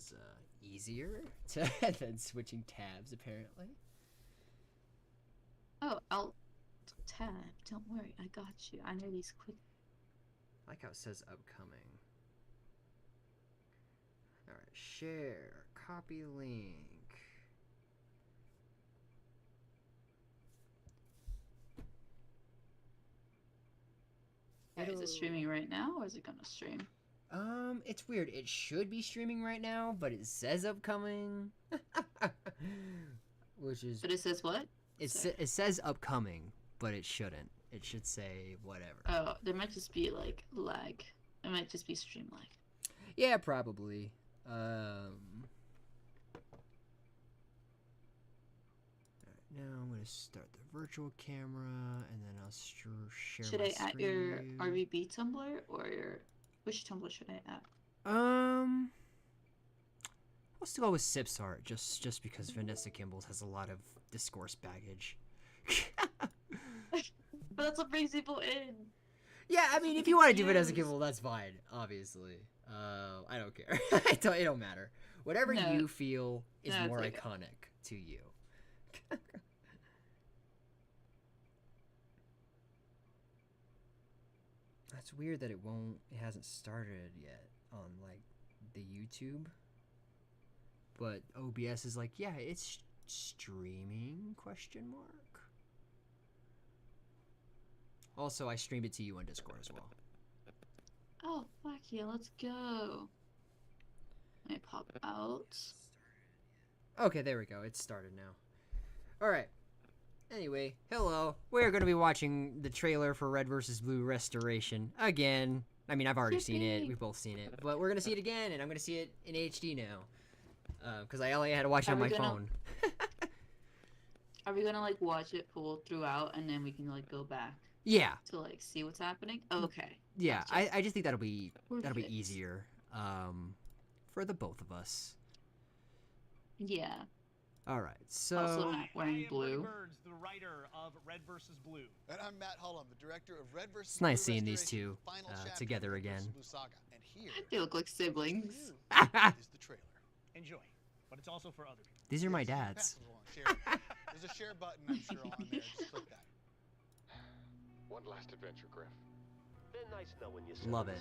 was easier than switching tabs, apparently. Oh, Alt Tab. Don't worry, I got you. I know these quick. I like how it says upcoming. Alright, share, copy link. Is it streaming right now, or is it gonna stream? It's weird. It should be streaming right now, but it says upcoming. Which is... But it says what? It says upcoming, but it shouldn't. It should say whatever. Oh, there might just be, like, lag. It might just be stream lag. Yeah, probably. Now I'm going to start the virtual camera, and then I'll share Should my I add your screen. RVB Tumblr, or your... Which Tumblr should I add? Let's go with Sip's art, just because Vanessa Kimball's has a lot of discourse baggage. But that's what brings people in. Yeah, I mean, if you want to do Vanessa Kimball, that's fine, obviously. I don't care. It don't matter. Whatever you feel is more iconic to you. That's weird that it hasn't started yet on, like, the YouTube. But OBS is like, yeah, it's streaming, question mark. Also, I streamed it to you on Discord as well. Oh, fuck yeah, let's go. Let me pop out. Okay, there we go. It's started now. Alright. Anyway, hello. We're going to be watching the trailer for Red vs. Blue Restoration again. I mean, I've already seen it. We've both seen it. But we're going to see it again, and I'm going to see it in HD now. Because I only had to watch it on my phone. Are we going to, like, watch it full throughout, and then we can, like, go back? Yeah. To, like, see what's happening? Okay. Yeah, gotcha. I just think that'll be easier for the both of us. Yeah. All right, so also not wearing blue. Burns, the writer of Red vs. Blue. And I'm Matt Hullum, the director of Red vs. It's nice seeing these two together again. And here They look like siblings. is the trailer. Enjoy, but it's also for other people. These are my dads. There's a share button, I'm sure, on there. Just click that. One last adventure, Griff. Been nice knowing you. Love it.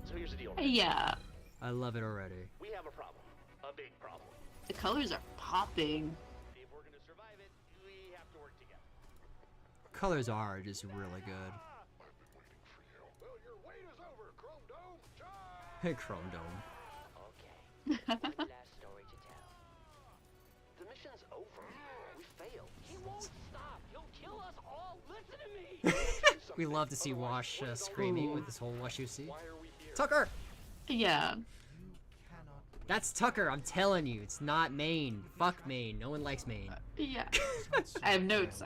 So here's the deal. Yeah. I love it already. We have a problem. A big problem. The colors are popping. If we're gonna survive it, we have to work together. Colors are just really good. I've been waiting for you. Well, your wait is over, Chrome Dome. Chrome Dome. Okay. One last story to tell. The mission's over. We failed. He won't stop. He'll kill us all. Listen to me. We love to see Wash screaming with this whole Washusi. Why are we here? Tucker! Yeah. That's Tucker, I'm telling you. It's not Maine. Fuck Maine. No one likes Maine. Yeah. I have notes.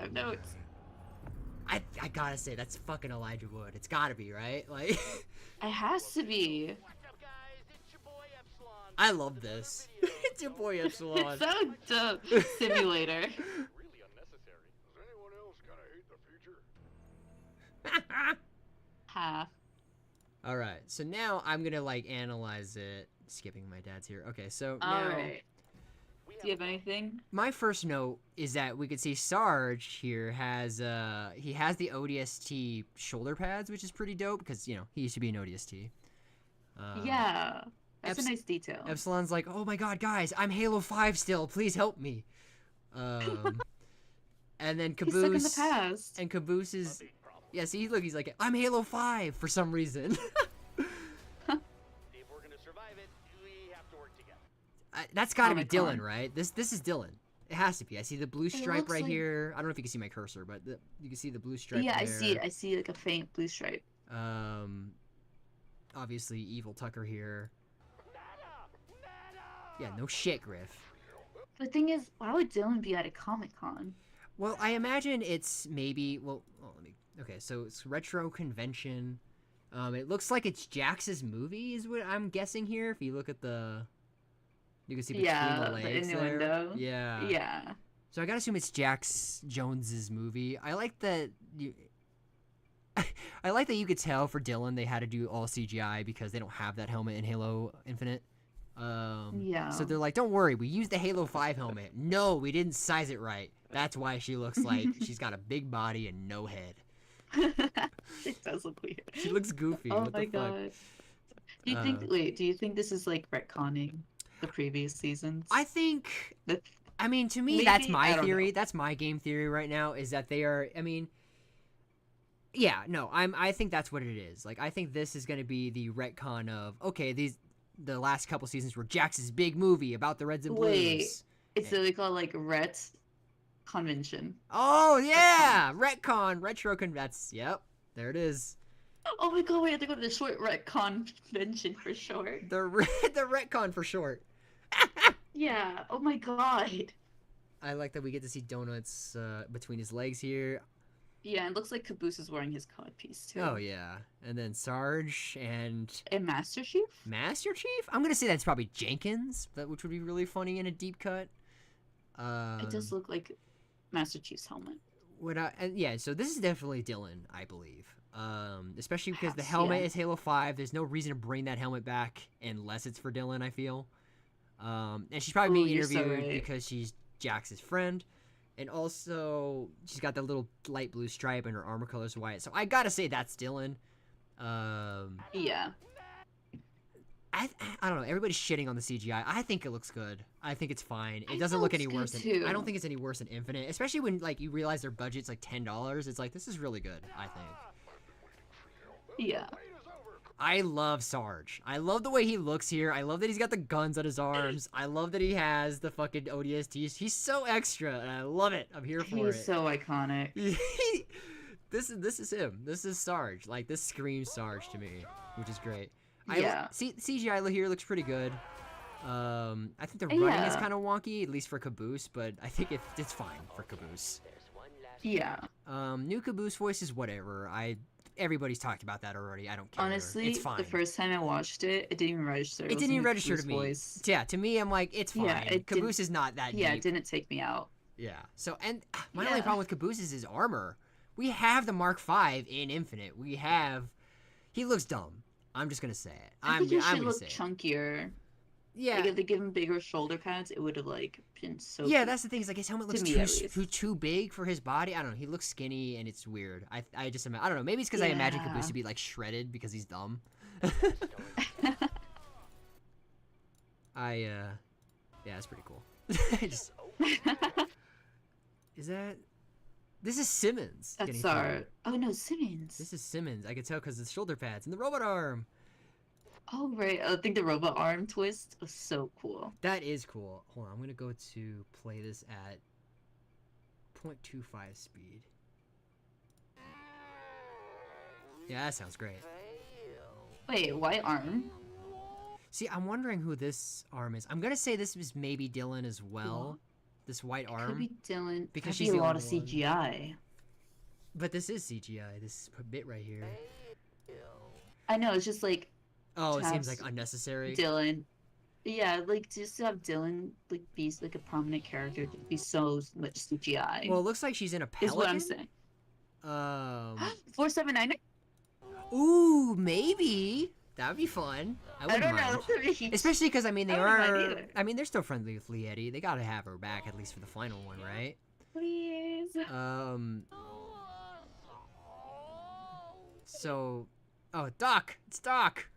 I gotta say, that's fucking Elijah Wood. It's gotta be, right? Like, It has to be. What's up, guys? It's your boy Epsilon. I love this. It's your boy Epsilon. It's so dumb. Simulator. Really unnecessary. Does anyone else kind of hate the future? Half. Alright, so now I'm gonna, like, analyze it. Skipping my dad's here. Okay, so now... Alright. Do you have anything? My first note is that we could see Sarge here has, he has the ODST shoulder pads, which is pretty dope, because, you know, he used to be an ODST. Yeah. That's a nice detail. Epsilon's like, oh my god, guys, I'm Halo 5 still, please help me. And then Caboose... He's stuck in the past. And Caboose is... Yeah, see, look, he's like, I'm Halo 5 for some reason. If we're gonna survive it, we have to work together. That's gotta be Dylan, right? This is Dylan. It has to be. I see the blue stripe right like... here. I don't know if you can see my cursor, but you can see the blue stripe. Yeah, there. I see it. I see like a faint blue stripe. Obviously evil Tucker here. Nada! Yeah, no shit, Griff. The thing is, why would Dylan be at a Comic-Con? Well, I imagine it's maybe. Well, let me. Okay, so it's retro convention. It looks like it's Jax's movie, is what I'm guessing here. If you look at the, you can see between the legs there. Innuendo. Yeah. Yeah. So I gotta assume it's Jax Jones's movie. I like that you. I like that you could tell for Dylan they had to do all CGI because they don't have that helmet in Halo Infinite. Yeah. So they're like, don't worry, we used the Halo 5 helmet. No, we didn't size it right. That's why she looks like she's got a big body and no head. It does look weird. She looks goofy. Oh what my the fuck? god. Do you think? Wait. Do you think this is like retconning the previous seasons? I think. That- I mean, to me, Maybe, that's I my don't theory. know. That's my game theory right now. Is that they are? I mean. Yeah, no, I think that's what it is. Like, I think this is going to be the retcon of, okay, the last couple seasons were Jax's big movie about the Reds and Blues. Wait. It's literally called like Ret Convention. Oh, yeah! Retcon, retro that's, yep, there it is. Oh my god, we have to go to the short Ret Convention for short. The retcon for short. Yeah, oh my god. I like that we get to see donuts between his legs here. Yeah, it looks like Caboose is wearing his codpiece too. Oh, yeah. And then Sarge and Master Chief? Master Chief? I'm going to say that's probably Jenkins, which would be really funny in a deep cut. It does look like Master Chief's helmet. Yeah, so this is definitely Dylan, I believe. Especially because the Perhaps, helmet yeah. is Halo 5. There's no reason to bring that helmet back unless it's for Dylan, I feel. And she's probably Ooh, being you're so interviewed right. because she's Jax's friend. And also, she's got that little light blue stripe and her armor color's white. So I gotta say that's Dylan. Yeah. I don't know. Everybody's shitting on the CGI. I think it looks good. I think it's fine. I It doesn't think look it any looks worse good, than. too. I don't think it's any worse than Infinite, especially when like you realize their budget's like $10. It's like this is really good. I think. Yeah. I love Sarge. I love the way he looks here. I love that he's got the guns on his arms. I love that he has the fucking ODSTs. He's so extra, and I love it. I'm here for He's it. so iconic. This is him. This is Sarge. Like this screams Sarge to me, which is great. Yeah. CGI here looks pretty good. I think the running is Yeah. kind of wonky, at least for Caboose, but I think it's fine for Caboose. Yeah. New Caboose voices, whatever. Everybody's talked about that already. I don't care. Honestly, it's fine. the first time I watched it, it didn't even register. It didn't even register to me. Voice. Yeah, to me, I'm like, it's fine. Yeah, it Caboose is not that Yeah, deep. it didn't take me out. Yeah. So, and my only Yeah. problem with Caboose is his armor. We have the Mark V in Infinite. He looks dumb. I'm just gonna say it. I I'm think it should gonna look say it. chunkier. Yeah. Like if they give him bigger shoulder pads, it would have like been so. Yeah, cool. that's the thing. Is like his helmet To looks me, at least. too big for his body. I don't know. He looks skinny and it's weird. I don't know. Maybe it's because I imagine Yeah. Caboose to be like shredded because he's dumb. Yeah, it's pretty cool. This is Simmons. That's getting our. fired. Oh no, Simmons. This is Simmons. I could tell because the shoulder pads and the robot arm. Oh right, I think the robot arm twist was so cool. That is cool. Hold on, I'm gonna go to play this at 0.25 speed. Yeah, that sounds great. Wait, white arm? See, I'm wondering who this arm is. I'm gonna say this is maybe Dylan as well. What? This white Could arm. be Dylan. Because Could she's be the a lot only of one. CGI. But this is CGI. This bit right here. I know, it's just like Oh, it seems Tabs. like unnecessary. Dylan. Yeah, like just to have Dylan like be like a prominent character to be so much CGI. Well, it looks like she's in a is pelican. what I'm saying. 479. Ooh, maybe that would be fun. I I wouldn't don't mind. know. Especially because I mean they I wouldn't mind are. either. I mean they're still friendly with Lee Eddy. They gotta have her back at least for the final one, right? Please. So, oh, Doc, it's Doc.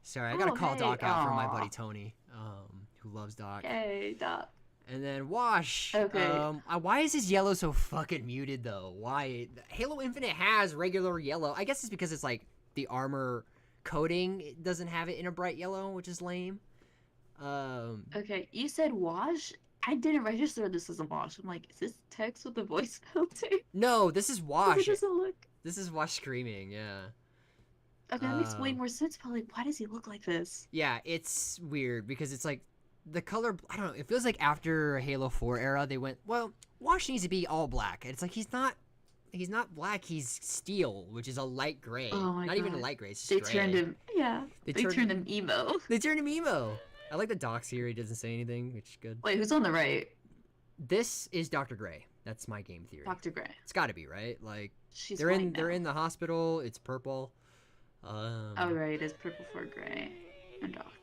Sorry, I gotta Oh, call hey, Doc out for my aw. buddy Tony, who loves Doc. Hey, Doc. And then Wash. Okay. Why is his yellow so fucking muted though? Why? Halo Infinite has regular yellow. I guess it's because it's like the armor coating it doesn't have it in a bright yellow, which is lame. Okay, you said wash? I didn't register this as a wash. I'm like, is this text with the voice filter? No, this is Wash. It doesn't look. This is Wash screaming. Yeah. Okay, that makes way Um, more sense, but like, why does he look like this? Yeah, it's weird because it's like the color. I don't know. It feels like after Halo 4 era, they went, well, Wash needs to be all black. And it's like he's not black. He's steel, which is a light gray. Oh my not even a God. light gray. It's They just turned gray. him. Yeah. They turned him emo. They turned him emo. I like the Doc's here. He doesn't say anything, which is good. Wait, who's on the right? This is Dr. Gray. That's my game theory. Dr. Gray. It's got to be right. Like She's they're white now. in the hospital. It's purple. Oh right, it's purple for gray and Doc.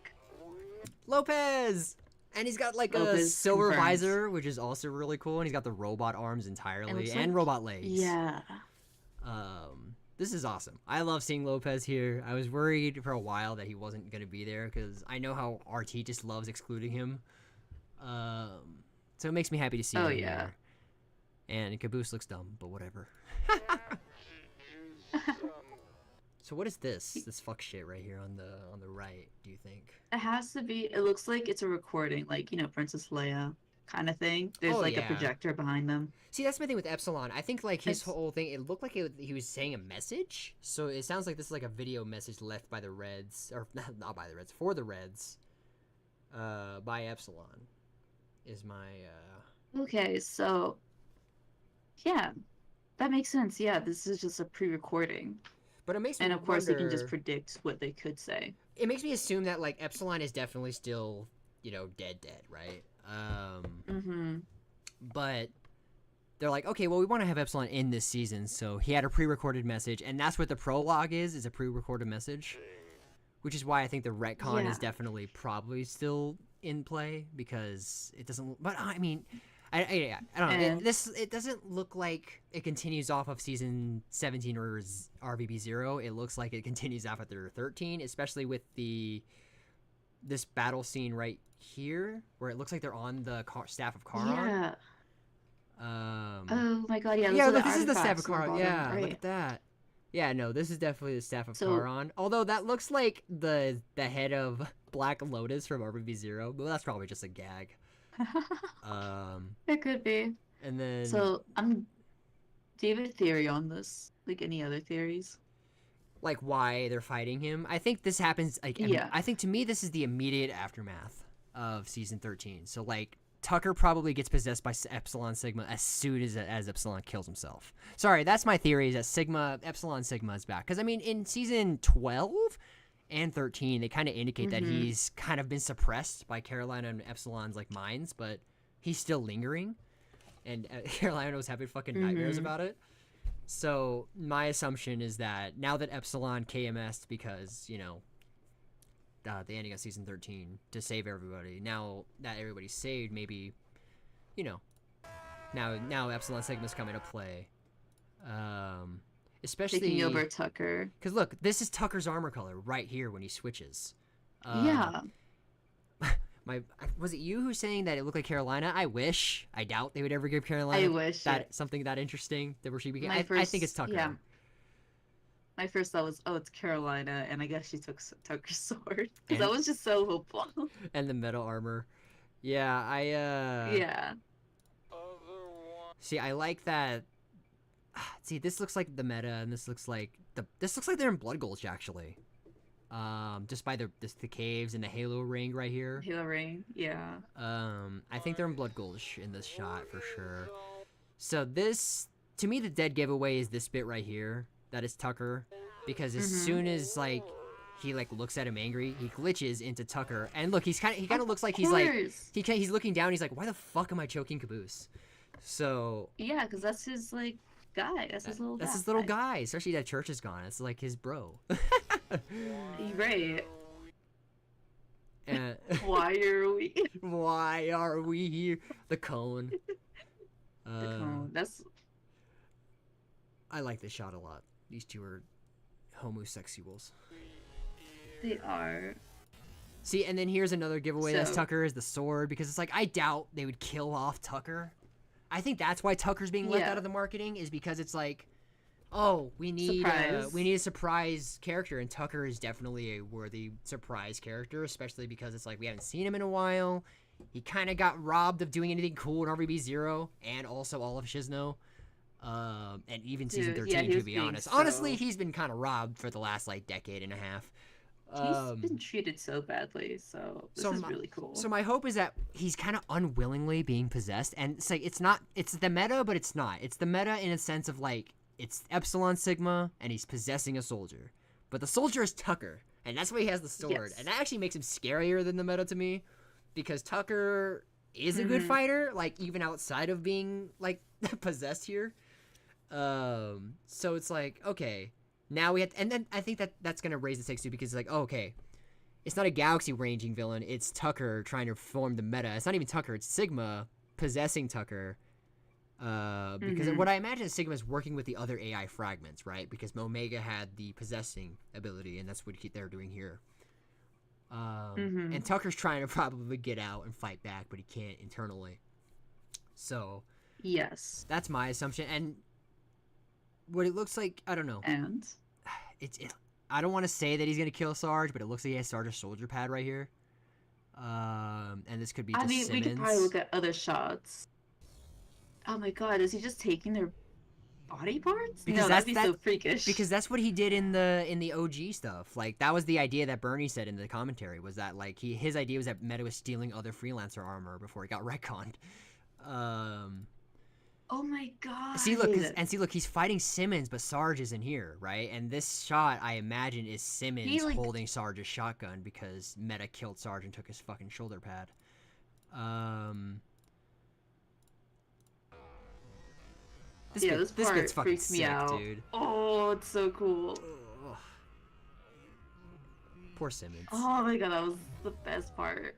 Lopez! And he's got like a Lopez silver confirmed. visor, which is also really cool. And he's got the robot arms entirely looks and like- robot legs. Yeah. This is awesome. I love seeing Lopez here. I was worried for a while that he wasn't going to be there because I know how RT just loves excluding him. So it makes me happy to see him here. And Caboose looks dumb, but whatever. So what is this fuck shit right here on the right, do you think? It has to be. It looks like it's a recording, like, you know, Princess Leia kind of thing. There's Oh, like yeah. a projector behind them. See, that's my thing with Epsilon. I think like his It's- whole thing, it looked like he was saying a message. So it sounds like this is like a video message left by the Reds, or not by the Reds, for the Reds, by Epsilon, is my. Okay, so yeah, that makes sense. Yeah, this is just a pre-recording, But it makes me and of course they can just wonder- predict what they could say. It makes me assume that like Epsilon is definitely still, dead, right? Mm-hmm. But they're like, okay, well, we want to have Epsilon in this season, so he had a pre-recorded message, and that's what the prologue is a pre-recorded message, which is why I think the retcon Yeah. is definitely probably still in play, because it doesn't. But I mean, I don't know. And- It doesn't look like it continues off of season 17 or RVB 0. It looks like it continues off after 13, especially with this battle scene right here, where it looks like they're on the staff of Charon. Yeah. Um, Oh my God. Yeah. yeah, those are look, the this is the staff of artifacts on the Charon. bottom Yeah, look right. at that. Yeah, no, this is definitely the staff of So- Charon. Although that looks like the head of Black Lotus from RVB 0, but that's probably just a gag. It could be. And then So do you have a theory on this? Like any other theories? like why they're fighting him. I think this happens like Yeah. I think to me this is the immediate aftermath of season 13. So like Tucker probably gets possessed by Epsilon Sigma as soon as Epsilon kills himself. Sorry, that's my theory, is that Epsilon Sigma is back. Because I mean, in season 12 and 13, they kind of indicate that Mhm. he's kind of been suppressed by Carolina and Epsilon's like minds, but he's still lingering, and Carolina was having fucking nightmares Mhm. about it. So my assumption is that now that Epsilon KMS'd because the ending of season 13 to save everybody. Now that everybody's saved, maybe, now Epsilon Sigma's come into play. Especially Taking over Tucker. because look, this is Tucker's armor color right here when he switches. Yeah. Was it you who's saying that it looked like Carolina? I wish. I doubt they would ever give Carolina I wish. something that interesting that where she became. My I think first- it's Tucker. yeah. My first thought was, oh, it's Carolina, and I guess she took Tucker's sword. Because that And- was just so hopeful. And the metal armor. Yeah, Yeah. See, I like that. See, this looks like the meta, and this looks like they're in Blood Gulch actually. Just by the caves and the Halo ring right here. Halo Ring. Yeah. I think they're in Blood Gulch in this shot for sure. So this, to me, the dead giveaway is this bit right here. That is Tucker, because as Mhm. soon as he looks at him angry, he glitches into Tucker, and look, he kind of looks like he's he's looking down. He's like, why the fuck am I choking Caboose? So Yeah, because that's his guy. That's his little. that's his little guy, especially that church is gone. It's like his bro. Right. And Why are we? why are we here? The cone. The cone. That's. I like this shot a lot. These two are homosexuals. They are. See, and then here's another giveaway that's So- Tucker is the sword, because it's like, I doubt they would kill off Tucker. I think that's why Tucker's being left Yeah. out of the marketing, is because it's like, oh, we need Surprise. a surprise character, and Tucker is definitely a worthy surprise character, especially because it's like we haven't seen him in a while. He kind of got robbed of doing anything cool in RVB 0, and also all of Shizno. And even season Dude, 13, yeah, he to was be being honest. Honestly, so- he's been kind of robbed for the last decade and a half. He's been treated so badly, so this is really cool. So my hope is that he's kind of unwillingly being possessed, and it's like it's the meta, but it's not. It's the meta in a sense of it's Epsilon Sigma, and he's possessing a soldier, but the soldier is Tucker, and that's why he has the sword, Yes. and that actually makes him scarier than the meta to me, because Tucker is a good Mhm. fighter, even outside of being possessed here. So it's like, okay. Now we have and then I think that's going to raise the stakes too, because okay, it's not a galaxy ranging villain. It's Tucker trying to form the meta. It's not even Tucker. It's Sigma possessing Tucker. Because what I imagine is Sigma's working with the other AI fragments, right? Because Omega had the possessing ability, and that's what they're doing here. And Tucker's trying to probably get out and fight back, but he can't internally. So yes, that's my assumption. And what it looks like, I don't know. And I don't want to say that he's gonna kill Sarge, but it looks like he has Sarge's shoulder pad right here. And this could be. I mean, Simmons. we could probably look at other shots. Oh my god, is he just taking their body parts? Because no, that'd be so freakish. Because that's what he did in the OG stuff. Like that was the idea that Bernie said in the commentary, was that like his idea was that Meta was stealing other freelancer armor before he got retconned. Oh my god. See, look, he's fighting Simmons, but Sarge isn't here, right? And this shot, I imagine, is Simmons holding Sarge's shotgun because Meta killed Sarge and took his fucking shoulder pad. This bit's fucking freaks me sick, out. dude. Oh, it's so cool. Ugh. Poor Simmons. Oh my god, that was the best part.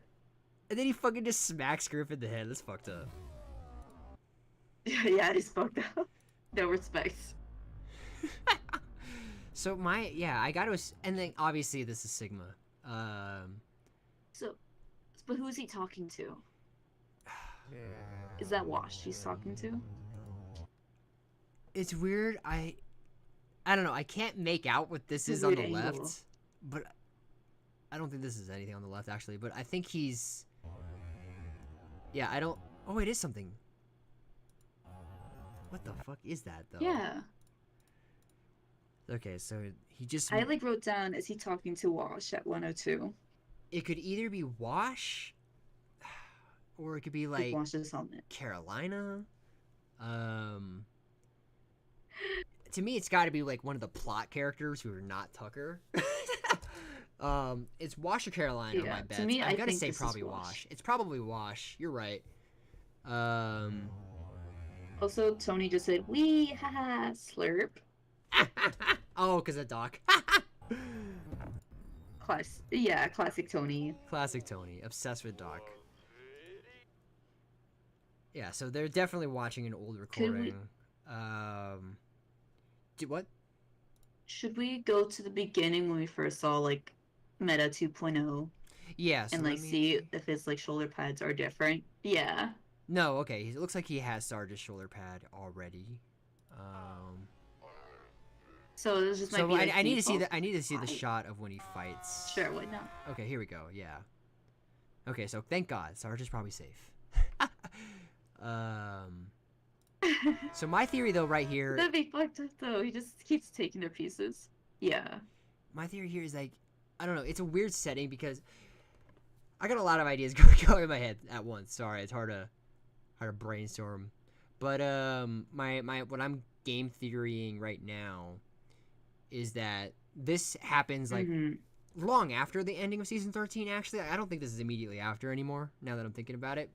And then he fucking just smacks Griff in the head. That's fucked up. Yeah, he's fucked up. No respect. So I gotta, and then obviously this is Sigma. But who is he talking to? Is that Wash he's talking to? It's weird. I don't know. I can't make out what this is on the left, but I don't think this is anything on the left actually. But I think he's. Yeah, I don't. Oh, it is something. What the fuck is that though? Yeah. Okay, so he just. I wrote down, is he talking to Wash at 102? It could either be Wash, or it could be like Wash's helmet. Carolina. To me, it's got to be like one of the plot characters who are not Tucker. It's Wash or Carolina. Yeah, My bet. to me, I gotta think say this probably is Wash. It's probably Wash. You're right. Also, Tony just said, "Wee, haha, slurp." Oh, because of Doc. Classic Tony. Classic Tony. Obsessed with Doc. Yeah, so they're definitely watching an old recording. What? Should we go to the beginning when we first saw like Meta 2.0? Yeah. So and see if his like shoulder pads are different. Yeah. No, okay. It looks like he has Sarge's shoulder pad already. So this just might be. I need to see the. I need to see the shot of when he fights. Sure, why not? Okay, here we go. Yeah. Okay, so thank God, Sarge is probably safe. So my theory though, right here. That'd be fucked up though. He just keeps taking their pieces. Yeah. My theory here is like, I don't know. It's a weird setting because I got a lot of ideas going in my head at once. Sorry, it's hard to brainstorm. But what I'm game theorying right now is that this happens like long after the ending of season 13. Actually, I don't think this is immediately after anymore. Now that I'm thinking about it,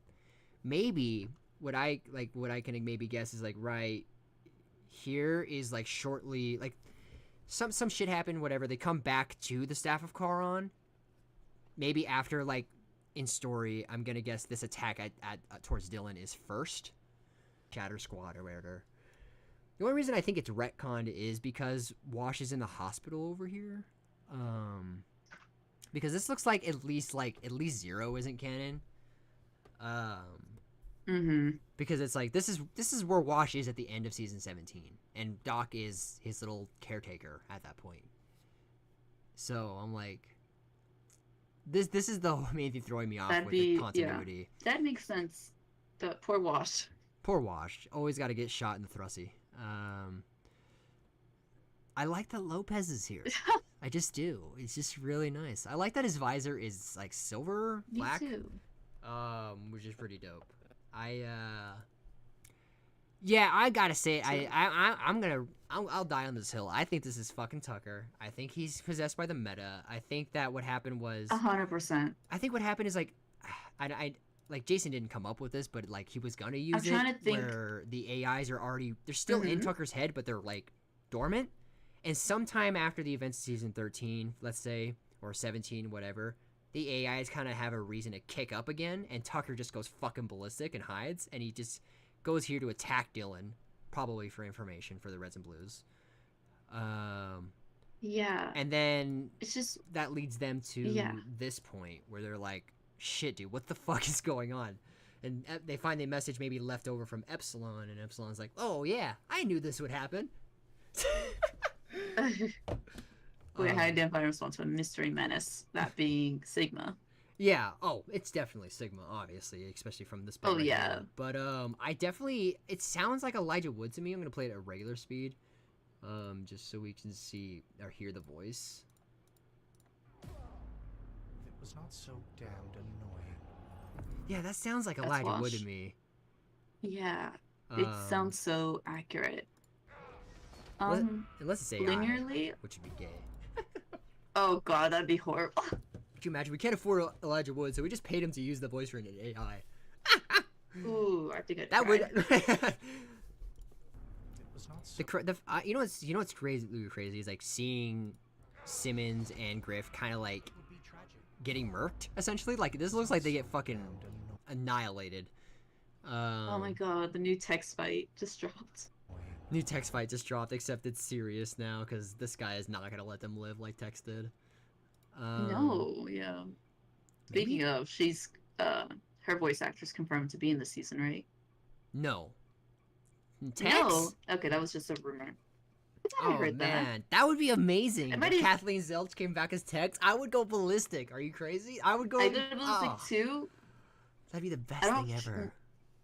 maybe what I can maybe guess is like right here is like shortly like some shit happened. Whatever, they come back to the staff of Charon. Maybe after like in story, I'm gonna guess this attack at towards Dylan is first. Shatter Squad or whatever. The only reason I think it's retconned is because Wash is in the hospital over here. Because this looks like at least Zero isn't canon. Because it's like this is where Wash is at the end of season 17, and Doc is his little caretaker at that point. So I'm like, this is the main thing throwing me off with the continuity. Yeah. That makes sense. The poor Wash. Poor Wash. Always got to get shot in the thrussie. I like that Lopez is here. I just do. It's just really nice. I like that his visor is like silver, black. Me too. Which is pretty dope. I gotta say it. I'll die on this hill. I think this is fucking Tucker. I think he's possessed by the meta. I think that what happened was 100%. I think what happened is like, I like Jason didn't come up with this, but like he was gonna use where the AIs are already they're still in Tucker's head, but they're like dormant. And sometime after the events of season 13, let's say, or 17, whatever, the AIs kind of have a reason to kick up again, and Tucker just goes fucking ballistic and hides, and he just goes here to attack Dylan, probably for information for the Reds and Blues. Yeah. And then It's just that leads them to this point where they're like, shit, dude, what the fuck is going on? And they find a message maybe left over from Epsilon, and Epsilon's like, oh yeah, I knew this would happen. Wait, how identify a response to a mystery menace, that being Sigma. Yeah, oh, it's definitely Sigma, obviously, especially from this part. Oh, right yeah. here. But I definitely, it sounds like Elijah Wood to me. I'm gonna play it at regular speed, just so we can see or hear the voice. It was not so damned annoying. Yeah, that sounds like That's Elijah Wood Wash. to me. Yeah. It sounds so accurate. Unless it's AI, Linearly? which would be gay. Oh god, that'd be horrible. Could you imagine? We can't afford Elijah Wood, so we just paid him to use the voice for an AI. Ooh, I think I'd That try. would. It was not so you know what's crazy? Crazy is like seeing Simmons and Griff kind of like would be tragic. getting murked. Essentially, like this looks like they get fucking annihilated. Oh my god, the new text fight just dropped. New Tex fight just dropped, except it's serious now because this guy is not gonna let them live like Tex did. No, yeah. Maybe? Speaking of, she's her voice actress confirmed to be in the season, right? No. Tex? No. Okay, that was just a rumor. I thought I Oh heard man, that would be amazing. I If might even- Kathleen Zelch came back as Tex, I would go ballistic. Are you crazy? I would go. that. I did ballistic oh, too. That'd be the best I don't. thing ever.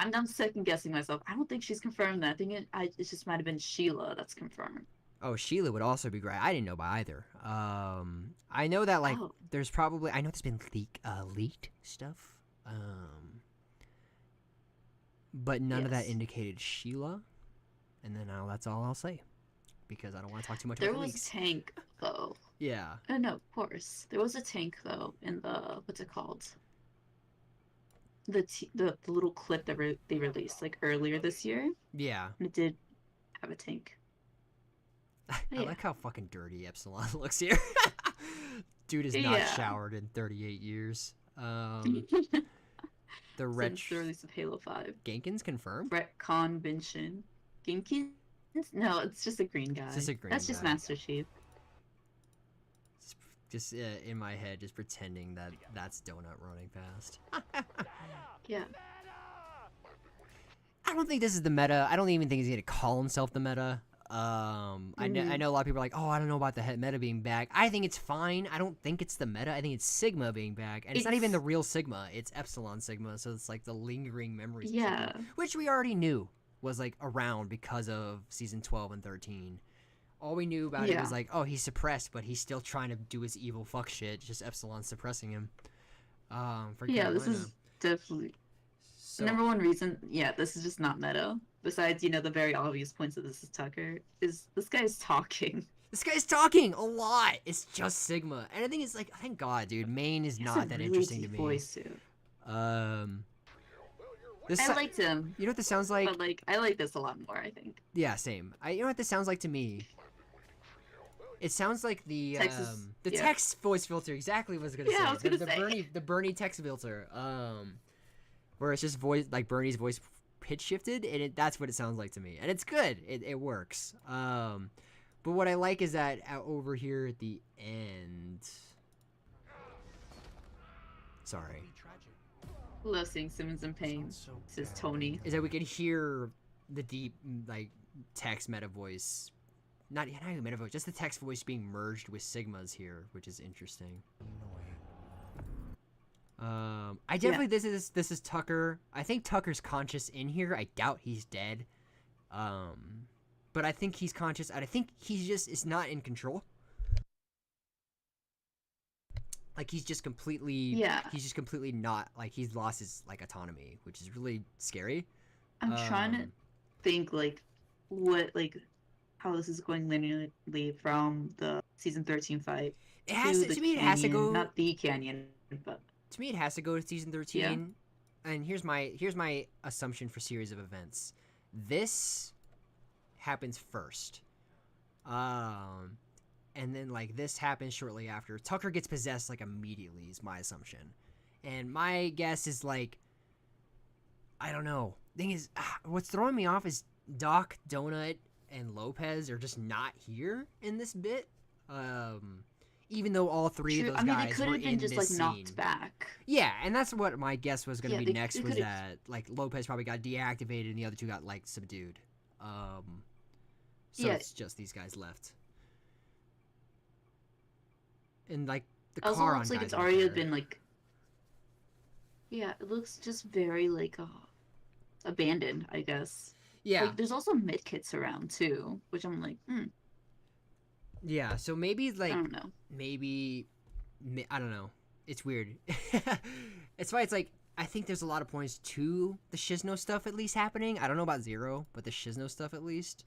I'm second guessing myself. I don't think she's confirmed that. I think it just might have been Sheila that's confirmed. Oh, Sheila would also be great. I didn't know about either. I know that like Oh. there's probably I know there's been leaked stuff. But none of that Yes. indicated Sheila. And then that's all I'll say, because I don't want to talk too much There about the was leaks. Tank though. Yeah. No, of course. There was a Tank though in the what's it called? The little clip that they released like earlier this year. Yeah. And it did have a Tank. I Yeah. like how fucking dirty Epsilon looks here. Dude is not Yeah. showered in 38 years. The Since the retch release of Halo 5. Genkin's confirmed. Retconvention. Ginkins? No, it's just a green guy. just a green That's just guy. Master Chief. Just in my head, just pretending that that's Donut running fast. Yeah. I don't think this is the meta. I don't even think he's gonna call himself the meta. I know a lot of people are like, oh, I don't know about the meta being back. I think it's fine. I don't think it's the meta. I think it's Sigma being back, and it's not even the real Sigma. It's Epsilon Sigma, so it's like the lingering memories. of Yeah. Sigma, which we already knew was like around because of season 12 and 13. All we knew about it was like, oh, he's suppressed, but he's still trying to do his evil fuck shit. Just Epsilon suppressing him. For Yeah, this Carolina. is definitely So, number one reason. Yeah, this is just not meta. Besides, the very obvious points that this is Tucker, is this guy's talking. this guy's talking a lot. It's just Sigma, and I think it's like, thank God, dude. Maine is He has not a that really interesting to deep me. voice too. This I liked him, you know what this sounds like? but I like this a lot more. I think. Yeah, same. You know what this sounds like to me? It sounds like the Texas- the yeah. text voice filter. Exactly what I was gonna say. Yeah, I was gonna the say. Bernie text filter. Where it's just voice, like Bernie's voice pitch shifted, and that's what it sounds like to me, and it's good. It works. But what I like is that over here at the end. Sorry. Love seeing Simmons in pain. Says Tony. Is that we can hear the deep like text meta voice, not even meta voice, just the text voice being merged with Sigma's here, which is interesting. I definitely this is Tucker. I think Tucker's conscious in here. I doubt he's dead. But I think he's conscious, and I think he's just is not in control. Like he's just completely he's just completely not like he's lost his like autonomy, which is really scary. I'm trying to think what how this is going linearly from the season 13 fight. It has to me. It has to go. Not the canyon, but to me, it has to go to season 13. And here's my assumption for series of events. This happens first. and then like this happens shortly after. Tucker gets possessed like immediately is my assumption, and my guess is like, I don't know. Thing is, what's throwing me off is Doc, Donut, and Lopez are just not here in this bit. Even though all three of those guys they could were have been in just this like knocked scene. back. Yeah, and that's what my guess was going to be they next, was could've- that like Lopez probably got deactivated and the other two got like subdued. So Yeah. it's just these guys left. And like the Also car looks on like guys it's aren't already there. been like. Yeah, it looks just very like abandoned, I guess. Yeah, Like there's also med kits around too, which I'm like, yeah. So maybe like I don't know. I don't know. It's weird. It's why it's like I think there's a lot of points to the Shizno stuff at least happening. I don't know about Zero, but the Shizno stuff at least.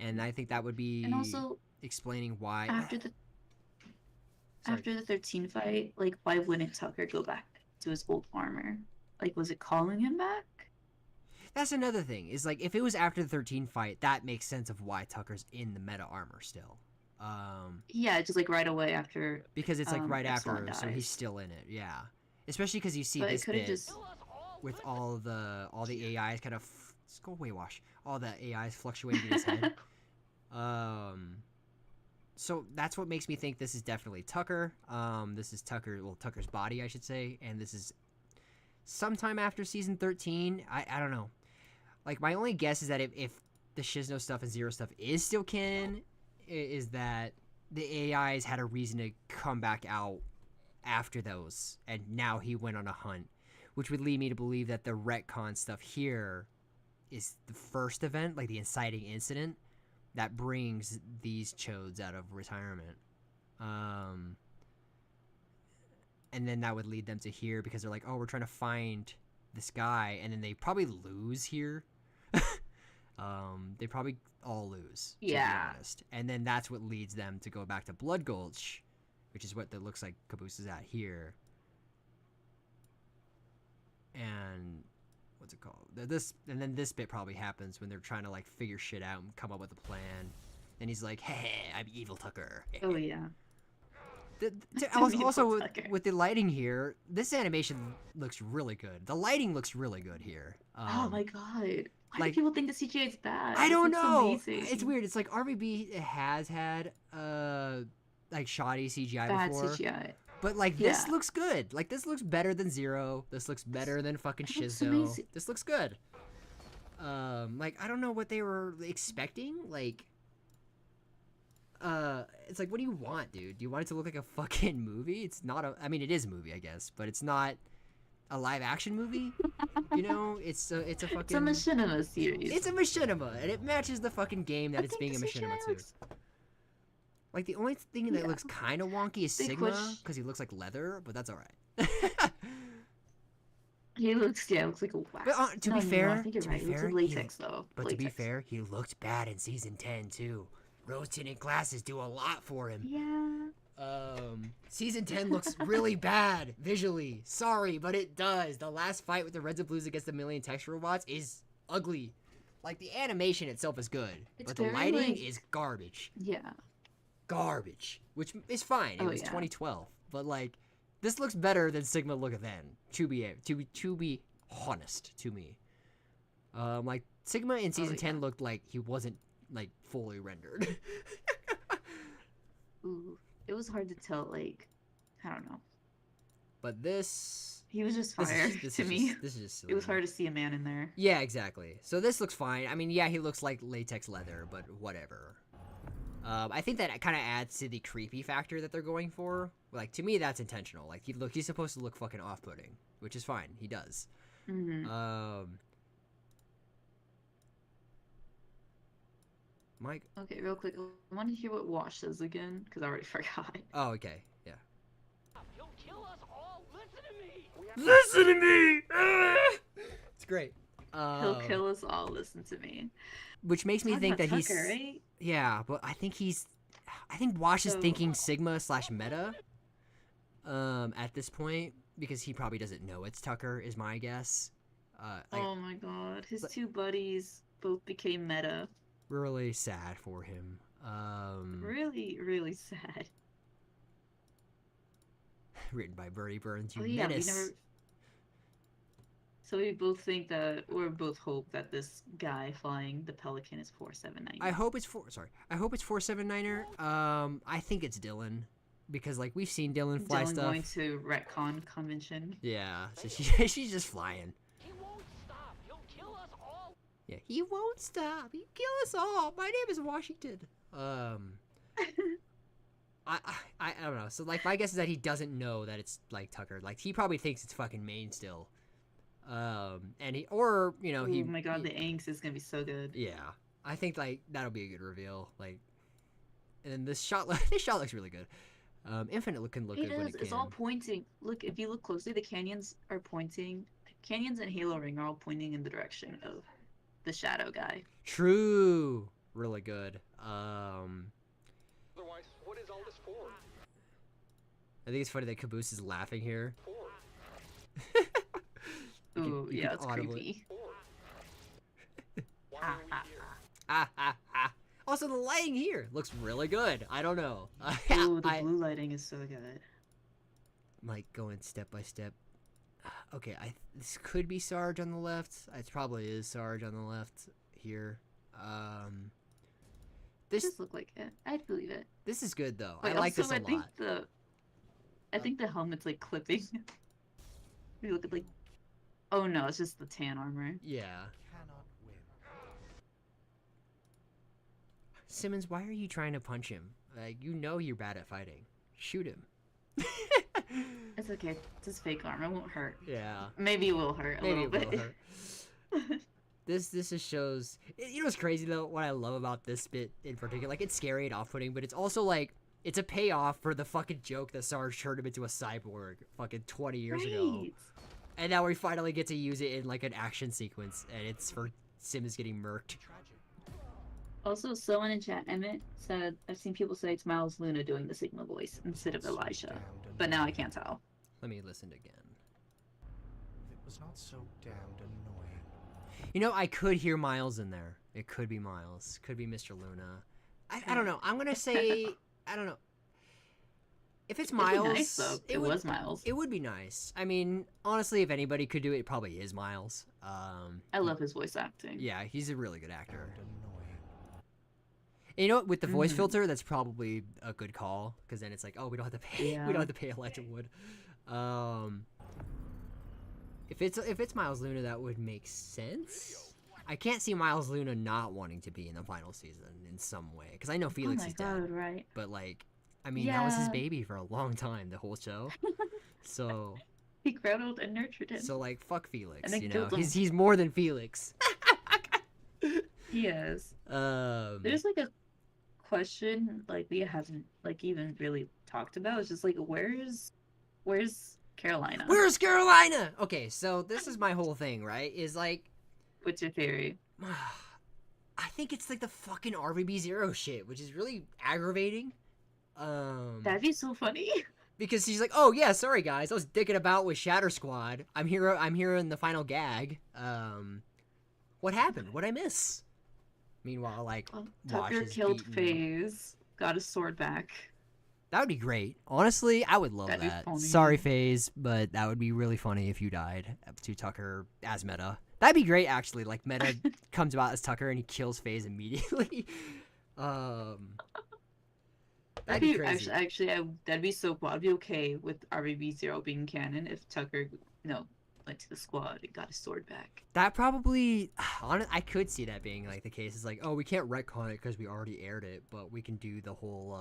And I think that would be And also explaining why after the Sorry. after the 13 fight, like why wouldn't Tucker go back to his old armor? Like was it calling him back? That's another thing. Is like if it was after the 13 fight, that makes sense of why Tucker's in the meta armor still. Yeah, just like right away after. Because it's like right Epsilon after, so he's dies. still in it. Yeah, especially because you see But it this could have bit just. with all the AIs kind of let's go away, Wash. All the AIs fluctuating in his head. So that's what makes me think this is definitely Tucker. This is Tucker's body, I should say, and this is sometime after season 13. I don't know. Like my only guess is that if the Shizno stuff and Zero stuff is still canon, is that the AIs had a reason to come back out after those, and now he went on a hunt, which would lead me to believe that the retcon stuff here is the first event, like the inciting incident, that brings these chodes out of retirement. And then that would lead them to here because they're like, oh, we're trying to find this guy, and then they probably lose here. They probably all lose, to be honest. And then that's what leads them to go back to Blood Gulch, which is what it looks like Caboose is at here. And what's it called? And then this bit probably happens when they're trying to like figure shit out and come up with a plan. And he's like, "Hey, I'm Evil Tucker." Oh yeah. Also Tucker. with the lighting here, this animation looks really good. The lighting looks really good here. Oh my god. Why like- do people think the CGI is bad? I It don't looks know. amazing. It's weird. It's like RVB has had like shoddy CGI Bad before, CGI. but like this Yeah. looks good. Like this looks better than Zero. This looks better than fucking It looks Shizno. amazing. This looks good. Like I don't know what they were expecting. Like, it's like, what do you want, dude? Do you want it to look like a fucking movie? It's not a. I mean, it is a movie, I guess, but it's not a live action movie. You know, it's a fucking. It's a machinima series. It's a machinima, and it matches the fucking game that I it's think being a the machinima CGI too. looks- Like the only thing that Yeah. looks kind of wonky is They Sigma, push- because he looks like leather, but that's all right. He looks like a wax. But, to be No, fair, I think you're to be right. It looks fair, like he- latex though. But to be Latex. fair, he looked bad in season 10 too. Rose tinted glasses do a lot for him. Yeah. Season 10 looks really bad visually. Sorry, but it does. The last fight with the Reds and Blues against the Million Text Robots is ugly. Like the animation itself is good, It's but the very, lighting like- is garbage. Yeah. Garbage, which is fine. It Oh, was yeah. 2012, but like this looks better than Sigma looked then. To be honest, to me, like Sigma in season 10 yeah. looked like he wasn't like fully rendered. Ooh. It was hard to tell. Like, I don't know. But this He was just this fire is, this to is me. just, this is just It was silly. hard to see a man in there. Yeah, exactly. So this looks fine. I mean, yeah, he looks like latex leather, but whatever. I think that kind of adds to the creepy factor that they're going for. Like, to me, that's intentional. Like, he's supposed to look fucking off-putting, which is fine. He does. Mm-hmm. Mike. Okay, real quick. I want to hear what Wash says again because I already forgot. Oh, okay. Yeah. He'll kill us all. Listen to me. Listen to me. It's great. He'll kill us all. Listen to me. Which makes me Talking think about that he's. Tucker, right? Yeah, but I think Wash is So- thinking Sigma/meta. At this point, because he probably doesn't know it's Tucker, is my guess. Oh my god, his two buddies both became meta. Really sad for him. Really, really sad. Written by Bertie Burns, you Oh yeah, menace. we never. So we both think that, or both hope that this guy flying the Pelican is 479. I hope it's 479er. I think it's Dylan, because like we've seen Dylan fly Dylan stuff. going to retcon convention. Yeah, so she's just flying. He won't stop. He'll kill us all. Yeah, he won't stop. He'll kill us all. My name is Washington. I don't know. So like my guess is that he doesn't know that it's like Tucker. Like he probably thinks it's fucking Maine still. And he, or you know, Oh my god, the angst is gonna be so good. Yeah, I think like that'll be a good reveal. Like, and then this shot looks really good. Infinite can look It good when is. it can. It's all pointing. Look, if you look closely, the canyons are pointing. Canyons and Halo Ring are all pointing in the direction of the shadow guy. True. Really good. Otherwise, what is all this for? I think it's funny that Caboose is laughing here. Ooh, you yeah, can it's audibly- creepy. Why are we here? Ah. Also, the lighting here looks really good. I don't know. Ooh, the blue lighting is so good. Like going step by step. Okay, this could be Sarge on the left. It probably is Sarge on the left here. This Just look like it. I'd believe it. this is good though. Wait, I like also, this a lot. I think the helmet's like clipping. If you look at like, oh no, it's just the tan armor. Yeah. Cannot win. Simmons, why are you trying to punch him? Like you know you're bad at fighting. Shoot him. It's okay. It's just fake armor. It won't hurt. Yeah. Maybe it will hurt a Maybe little it bit. will hurt. This just shows. You know what's crazy though? What I love about this bit in particular, like it's scary and off-putting, but it's also like it's a payoff for the fucking joke that Sarge turned him into a cyborg fucking 20 years ago, Right. and now we finally get to use it in like an action sequence, and it's for Simmons getting murked. Tragic. Also, someone in chat, Emmett, said, I've seen people say it's Miles Luna doing the Sigma voice instead of So Elijah. damned But now I annoying. can't tell. Let me listen again. If it was not so damned annoying. You know, I could hear Miles in there. It could be Miles. Could be Mr. Luna. I don't know. I'm gonna say I don't know. If it's It'd be Miles, nice, though. It was Miles. It would be nice. I mean, honestly, if anybody could do it, it probably is Miles. I love his voice acting. Yeah, he's a really good actor. Damned annoying. And you know what? With the voice Mhm. filter, that's probably a good call because then it's like, oh, we don't have to pay. Yeah. We don't have to pay Elijah Wood. If it's Miles Luna, that would make sense. I can't see Miles Luna not wanting to be in the final season in some way because I know Oh Felix my is god, dead, right. but like, I mean, that was his Yeah. baby for a long time, the whole show. So, He cradled and nurtured him. so like, fuck Felix. And then You know, killed him. he's more than Felix. He is. There's like a question like Leah hasn't like even really talked about. It's just like where's Carolina? Where's Carolina? Okay, so this is my whole thing, right? Is like, What's your theory? I think it's like the fucking RVB Zero shit, which is really aggravating. That'd be so funny. Because she's like, oh yeah, sorry guys, I was dicking about with Shatter Squad. I'm here in the final gag. What happened? What'd I miss? Meanwhile, like, Well, Wash Tucker is killed beaten. FaZe, got his sword back. That would be great. Honestly, I would love That'd be that. funny. Sorry, FaZe, but that would be really funny if you died to Tucker as Meta. That'd be great, actually. Like, Meta comes about as Tucker and he kills FaZe immediately. That'd be crazy. That'd be so cool. I'd be okay with RVB Zero being canon if Tucker, went to the squad and got his sword back. That probably, I could see that being like the case. It's like, oh, we can't retcon it because we already aired it, but we can do the whole,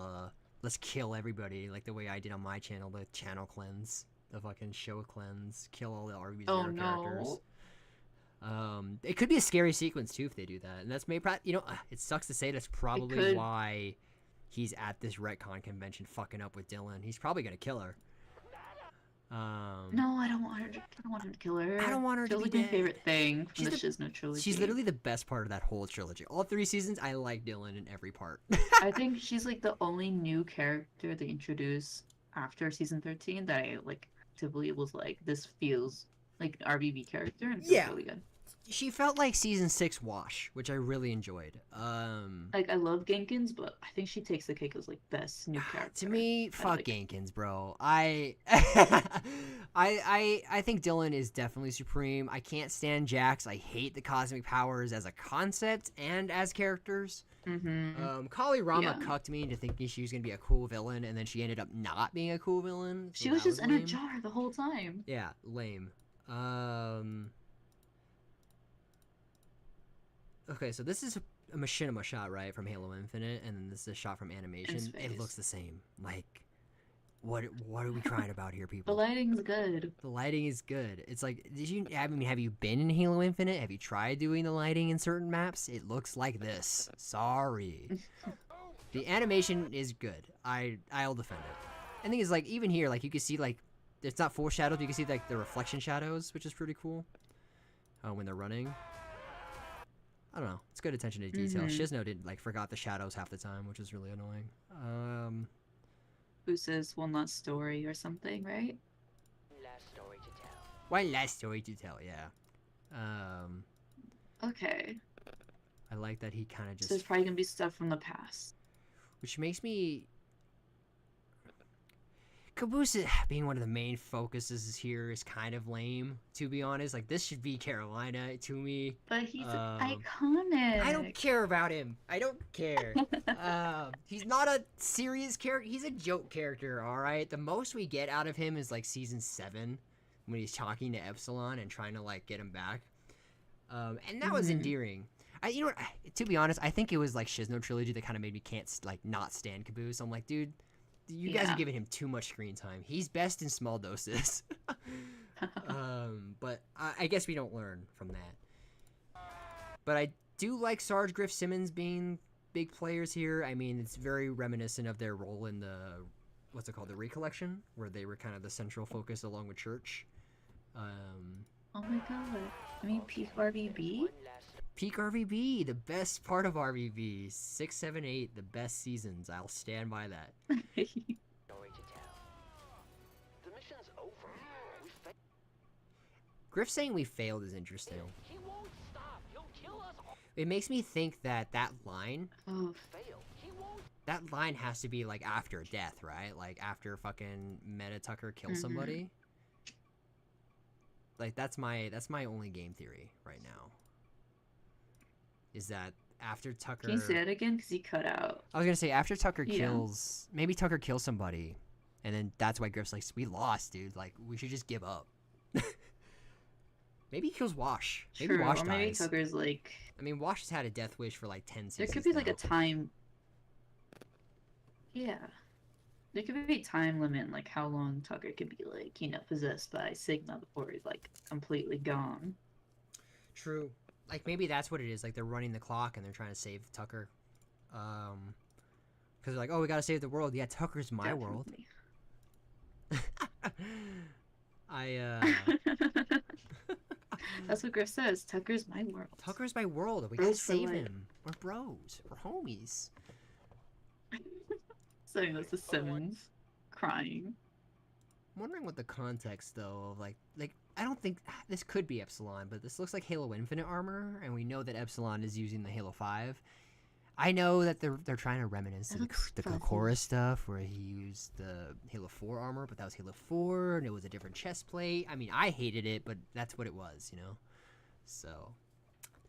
let's kill everybody, like the way I did on my channel, the channel cleanse, the fucking show cleanse, kill all the RVB Oh Zero characters. no. It could be a scary sequence too if they do that, and that's maybe, it sucks to say that's probably could. why he's at this retcon convention fucking up with Dylan. He's probably gonna kill her. No, I don't want her. I don't want him to kill her. I don't want her to Feels be like my dead. favorite thing from She's the the- Shizno trilogy. She's literally the best part of that whole trilogy. All 3 seasons, I like Dylan in every part. I think she's like the only new character they introduced after season 13 that I like actively was like, this feels like an RVB character and it feels Yeah. really good. She felt like season 6 Wash, which I really enjoyed. Like I love Genkins, but I think she takes the cake as like best new character. To me, fuck like Genkins, bro. I think Dylan is definitely supreme. I can't stand Jax. I hate the cosmic powers as a concept and as characters. Kali Rama cucked me into thinking she was gonna be a cool villain, and then she ended up not being a cool villain. So she was just in lame. a jar the whole time. Yeah, lame. Okay, so this is a machinima shot, right, from Halo Infinite, and then this is a shot from animation. It looks the same. Like, what are we crying about here, people? The lighting's good. The lighting is good. It's like, have you been in Halo Infinite? Have you tried doing the lighting in certain maps? It looks like this. Sorry. The animation is good. I'll defend it. And the thing is, like, even here, like, you can see, like, it's not full shadows, but you can see, like, the reflection shadows, which is pretty cool. When they're running. I don't know. It's good attention to detail. Shizno did forgot the shadows half the time, which is really annoying. Who says one last story or something, right? Last story to tell. One last story to tell, yeah. Okay. I like that he kind of just... So there's probably gonna be stuff from the past. Which makes me... Caboose being one of the main focuses here is kind of lame, to be honest. Like, this should be Carolina to me. But he's iconic. I don't care about him. I don't care. He's not a serious character. He's a joke character, all right? The most we get out of him is, like, season 7, when he's talking to Epsilon and trying to, like, get him back. And that was endearing. You know what? To be honest, I think it was, like, Shizno Trilogy that kind of made me not stand Caboose. I'm like, dude... You guys are giving him too much screen time. He's best in small doses. But I guess we don't learn from that. But I do like Sarge, Griff, Simmons being big players here. I mean, it's very reminiscent of their role in the, what's it called, the Recollection, where they were kind of the central focus along with Church. Oh my god. I mean, peak RVB? Peak RVB, the best part of RVB. 6, 7, 8, the best seasons. I'll stand by that. Story to tell. The mission's over. We failed. Griff saying we failed is interesting. He won't stop. He'll kill us all. It makes me think that line, Oh, Fail. He won't. that line has to be like after death, right? Like after fucking Meta Tucker kills somebody. Like that's my only game theory right now. Is that after Tucker... can you say it again? Because he cut out. I was going to say, after Tucker kills... Maybe Tucker kills somebody, and then that's why Griff's like, we lost, dude. Like, we should just give up. Maybe he kills Wash. Maybe True, Wash or maybe dies. Tucker's like... I mean, Wash has had a death wish for like 10 seasons There could be like now. a time... Yeah. There could be a time limit, like how long Tucker could be like, possessed by Sigma before he's like completely gone. True. Like, maybe that's what it is. Like, they're running the clock and they're trying to save Tucker. Because they're like, oh, we gotta save the world. Yeah, Tucker's my world. That's what Griff says. Tucker's my world. Tucker's my world. We Bros gotta for save life. him. We're bros. We're homies. Saying that's the Simmons crying. I'm wondering what the context, though, of, like, I don't think... This could be Epsilon, but this looks like Halo Infinite armor, and we know that Epsilon is using the Halo 5. I know that they're trying to reminisce of the Kokora stuff, where he used the Halo 4 armor, but that was Halo 4, and it was a different chest plate. I mean, I hated it, but that's what it was, So...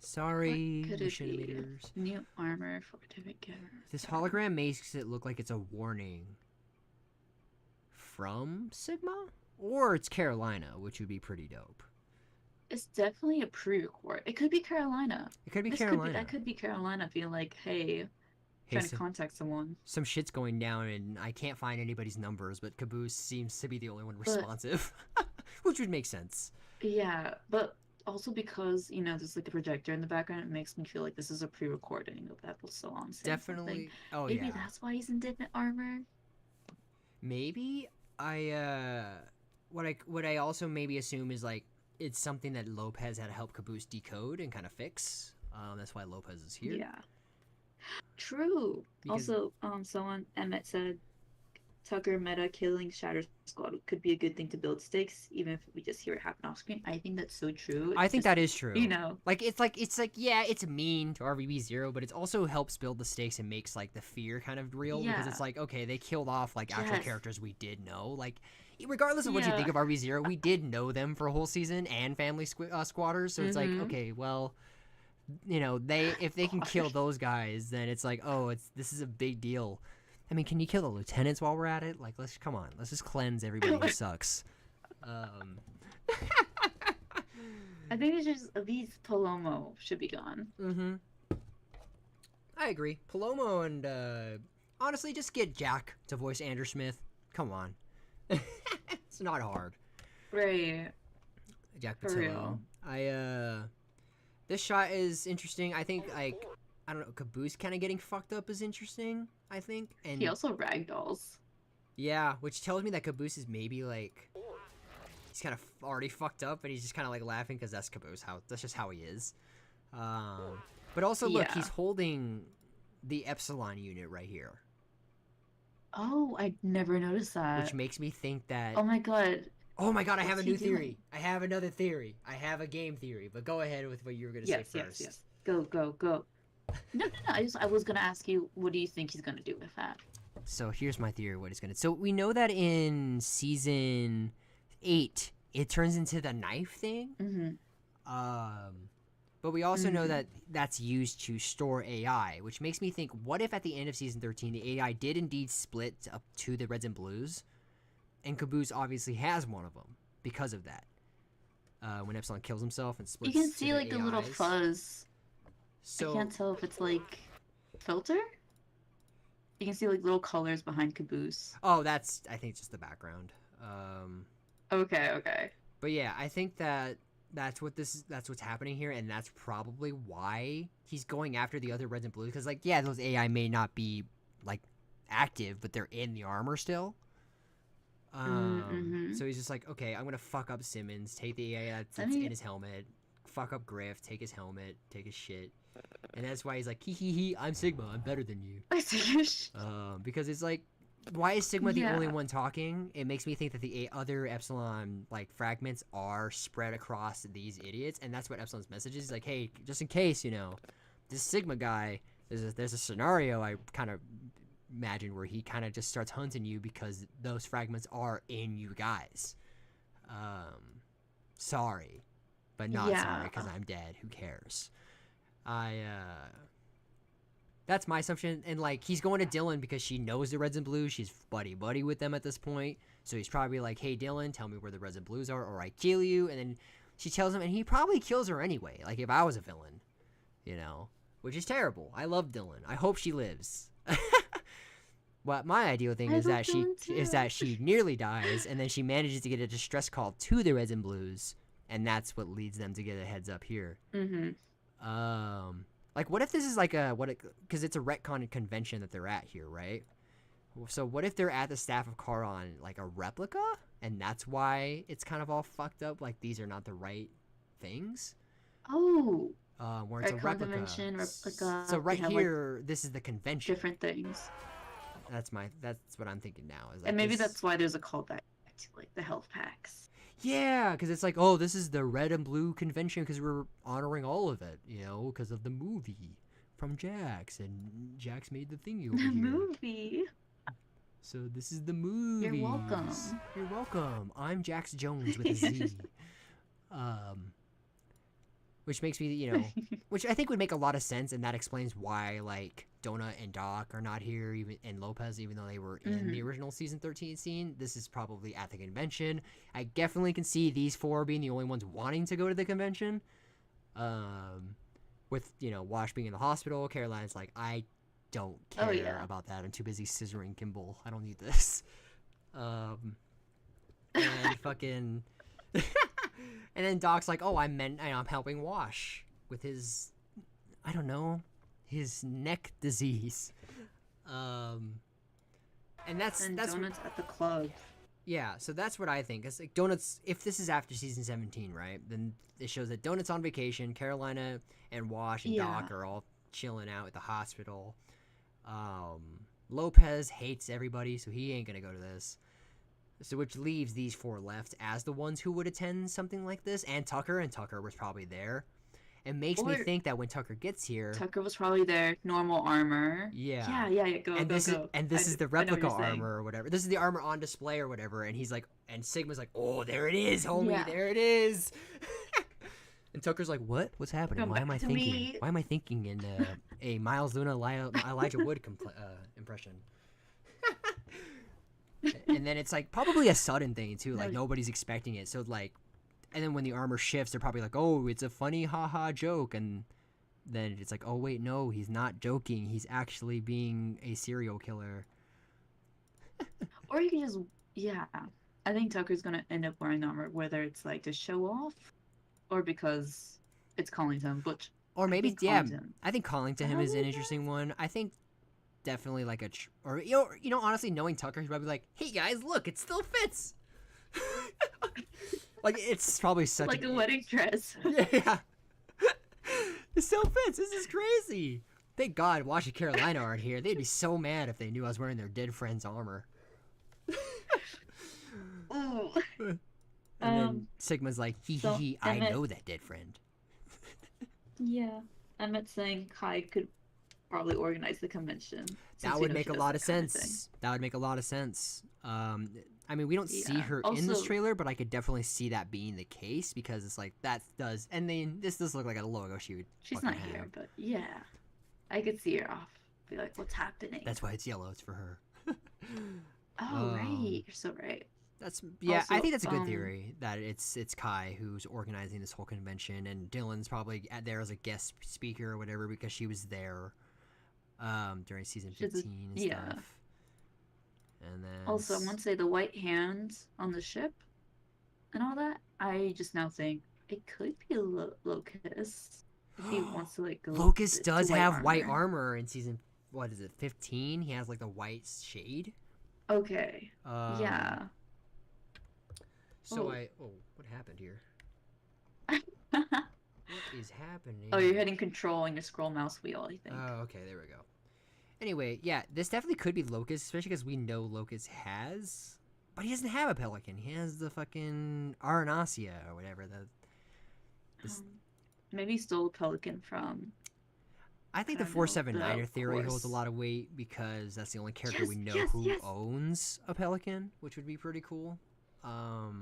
Sorry, What could it be? Machinimators. New armor for different characters. This hologram makes it look like it's a warning from Sigma, or it's Carolina, which would be pretty dope. It's definitely a pre-record. It could be Carolina. It could be This Carolina. that could be Carolina being like, hey, trying to contact someone. Some shit's going down, and I can't find anybody's numbers, but Caboose seems to be the only one responsive, which would make sense. Yeah, but also because, there's like the projector in the background, it makes me feel like this is a pre-recording of Epsilon. Definitely. Oh, Maybe yeah. that's why he's in different armor. Maybe what I also maybe assume is like it's something that Lopez had to help Caboose decode and kind of fix. That's why Lopez is here. Yeah. True. Because- Also, someone Emmett said Tucker meta killing Shatter Squad could be a good thing to build stakes, even if we just hear it happen off screen. I think that's so true. I think that is true. You know, it's like yeah, it's mean to RVB 0, but it also helps build the stakes and makes like the fear kind of real because it's like, okay, they killed off like actual characters we did know. Like regardless of what you think of RV 0, we did know them for a whole season and family squatters. So it's like, okay, well, you know, if they can kill those guys, then it's like, oh, this is a big deal. I mean, can you kill the lieutenants while we're at it? Like, let's just cleanse everybody who sucks. I think it's just at least Palomo should be gone. Mm-hmm. I agree. Palomo and honestly, just get Jack to voice Andrew Smith. Come on, it's not hard. Right. Jack For Patillo. real. This shot is interesting. I think like I don't know, Caboose kind of getting fucked up is interesting. I think, and He also ragdolls. yeah, which tells me that Caboose is maybe like he's kind of already fucked up, and he's just kind of like laughing because that's Caboose. That's just how he is. But also look, he's holding the Epsilon unit right here, Oh, I never noticed that. which makes me think that. Oh my god. Oh my god! I have a What's new he doing? theory. I have another theory. I have a game theory. But go ahead with what you were gonna say first. Yes. Go. No. I was gonna ask you, what do you think he's gonna do with that? So here's my theory. What he's gonna. So we know that in season 8, it turns into the knife thing. Mm-hmm. But we also know that that's used to store AI, which makes me think: what if at the end of season 13, the AI did indeed split up to the reds and blues, and Caboose obviously has one of them because of that. When Epsilon kills himself and splits, You can to see the like a little AIs. fuzz. So I can't tell if it's like filter. You can see like little colors behind Caboose. oh, that's I think just the background. Okay. But yeah, I think that's what's happening here, and that's probably why he's going after the other reds and blues. Because like, yeah, those AI may not be like active, but they're in the armor still. So he's just like, okay, I'm gonna fuck up Simmons, take the AI that's in his helmet, fuck up Griff, take his helmet, take his shit, and that's why he's like, hee, I'm Sigma, I'm better than you. Because it's like, why is Sigma the only one talking? It makes me think that the other Epsilon like fragments are spread across these idiots, and that's what Epsilon's message is. He's like, hey, just in case, you know, this Sigma guy, there's a scenario I kind of imagine where he kind of just starts hunting you because those fragments are in you guys. Sorry, but not sorry because I'm dead. Who cares? That's my assumption. And like, he's going to Dylan because she knows the reds and blues. She's buddy with them at this point. So he's probably like, hey Dylan, tell me where the reds and blues are or I kill you. And then she tells him, and he probably kills her anyway. Like if I was a villain, you know, which is terrible. I love Dylan. I hope she lives. What my ideal thing is that she nearly dies, and then she manages to get a distress call to the reds and blues, and that's what leads them to get a heads up here. Like, what if this is like because it's a retcon convention that they're at here, right? So what if they're at the Staff of Charon, like a replica, and that's why it's kind of all fucked up? Like these are not the right things. Oh. Where it's a replica. Convention, replica. So right here, this is the convention. Different things. That's what I'm thinking now. Is like and maybe that's why there's a callback to like the health packs. Yeah, because it's like, oh, this is the red and blue convention because we're honoring all of it, you know, because of the movie from Jax, and Jax made the thingy over here. The movie. So this is the movie. You're welcome. You're welcome. I'm Jax Jones with a Z. Which makes me, you know, which I think would make a lot of sense, and that explains why, like, Donut and Doc are not here, and Lopez, even though they were in the original season 13 scene. This is probably at the convention. I definitely can see these four being the only ones wanting to go to the convention. With, you know, Wash being in the hospital, Caroline's like, I don't care about that. I'm too busy scissoring Kimball. I don't need this. And fucking... And then Doc's like, oh, I'm helping Wash with his, I don't know, his neck disease. And that's Donuts at the club. Yeah, so that's what I think. It's like Donuts, if this is after season 17, right, then it shows that Donuts on vacation, Carolina and Wash and Doc are all chilling out at the hospital. Lopez hates everybody, so he ain't gonna go to this. So which leaves these 4 left as the ones who would attend something like this, and Tucker was probably there. It makes me think that when Tucker gets here, Tucker was probably there, normal armor. Yeah. Go, and go, this go. is the replica armor or whatever. This is the armor on display or whatever, and he's like, and Sigma's like, oh, there it is, homie, Yeah. there it is. And Tucker's like, what? What's happening? Come Why am I back to thinking? me. Why am I thinking in a Miles Luna Elijah Wood impression? And then it's like probably a sudden thing too, like nobody's expecting it. So like, and then when the armor shifts, they're probably like, oh, it's a funny haha joke, and then it's like, oh wait, no, he's not joking. He's actually being a serial killer. Or you can just, yeah. I think Tucker's gonna end up wearing armor, whether it's like to show off, or because it's calling to him. Butch. Or maybe, think yeah, calling to him. I think calling to him is an interesting one. I think definitely like or you know, honestly, knowing Tucker, he's probably like, hey guys, look, it still fits. Like it's probably such like a wedding dress. Yeah. It still fits. This is crazy. Thank God Wash and Carolina aren't here. They'd be so mad if they knew I was wearing their dead friend's armor. Oh. And then Sigma's like, hee, I know that dead friend. Yeah. I meant saying Kai could probably organize the convention. That would make a lot of sense. That would make a lot of sense. I mean, we don't see her in this trailer, but I could definitely see that being the case because it's like that does, and then this does look like a logo she would. She's not here, but yeah, I could see her off. Be like, what's happening? That's why it's yellow. It's for her. Oh right, you're so right. That's I think that's a good theory that it's Kai who's organizing this whole convention, and Dylan's probably there as a guest speaker or whatever because she was there during season 15 and stuff. And then also, I want to say the white hands on the ship and all that. I just now think it could be Locust if he wants to like go. Locust does have white armor in season 15. He has like the white shade. Okay. Yeah. So what happened here? What is happening? Oh, you're hitting control on your scroll mouse wheel, I think. Oh, okay, there we go. Anyway, yeah, this definitely could be Locust, especially because we know Locust has, but he doesn't have a pelican. He has the fucking Aranasia or whatever. Maybe he stole a pelican from. I think the 479er theory holds a lot of weight because that's the only character we know who owns a pelican, which would be pretty cool.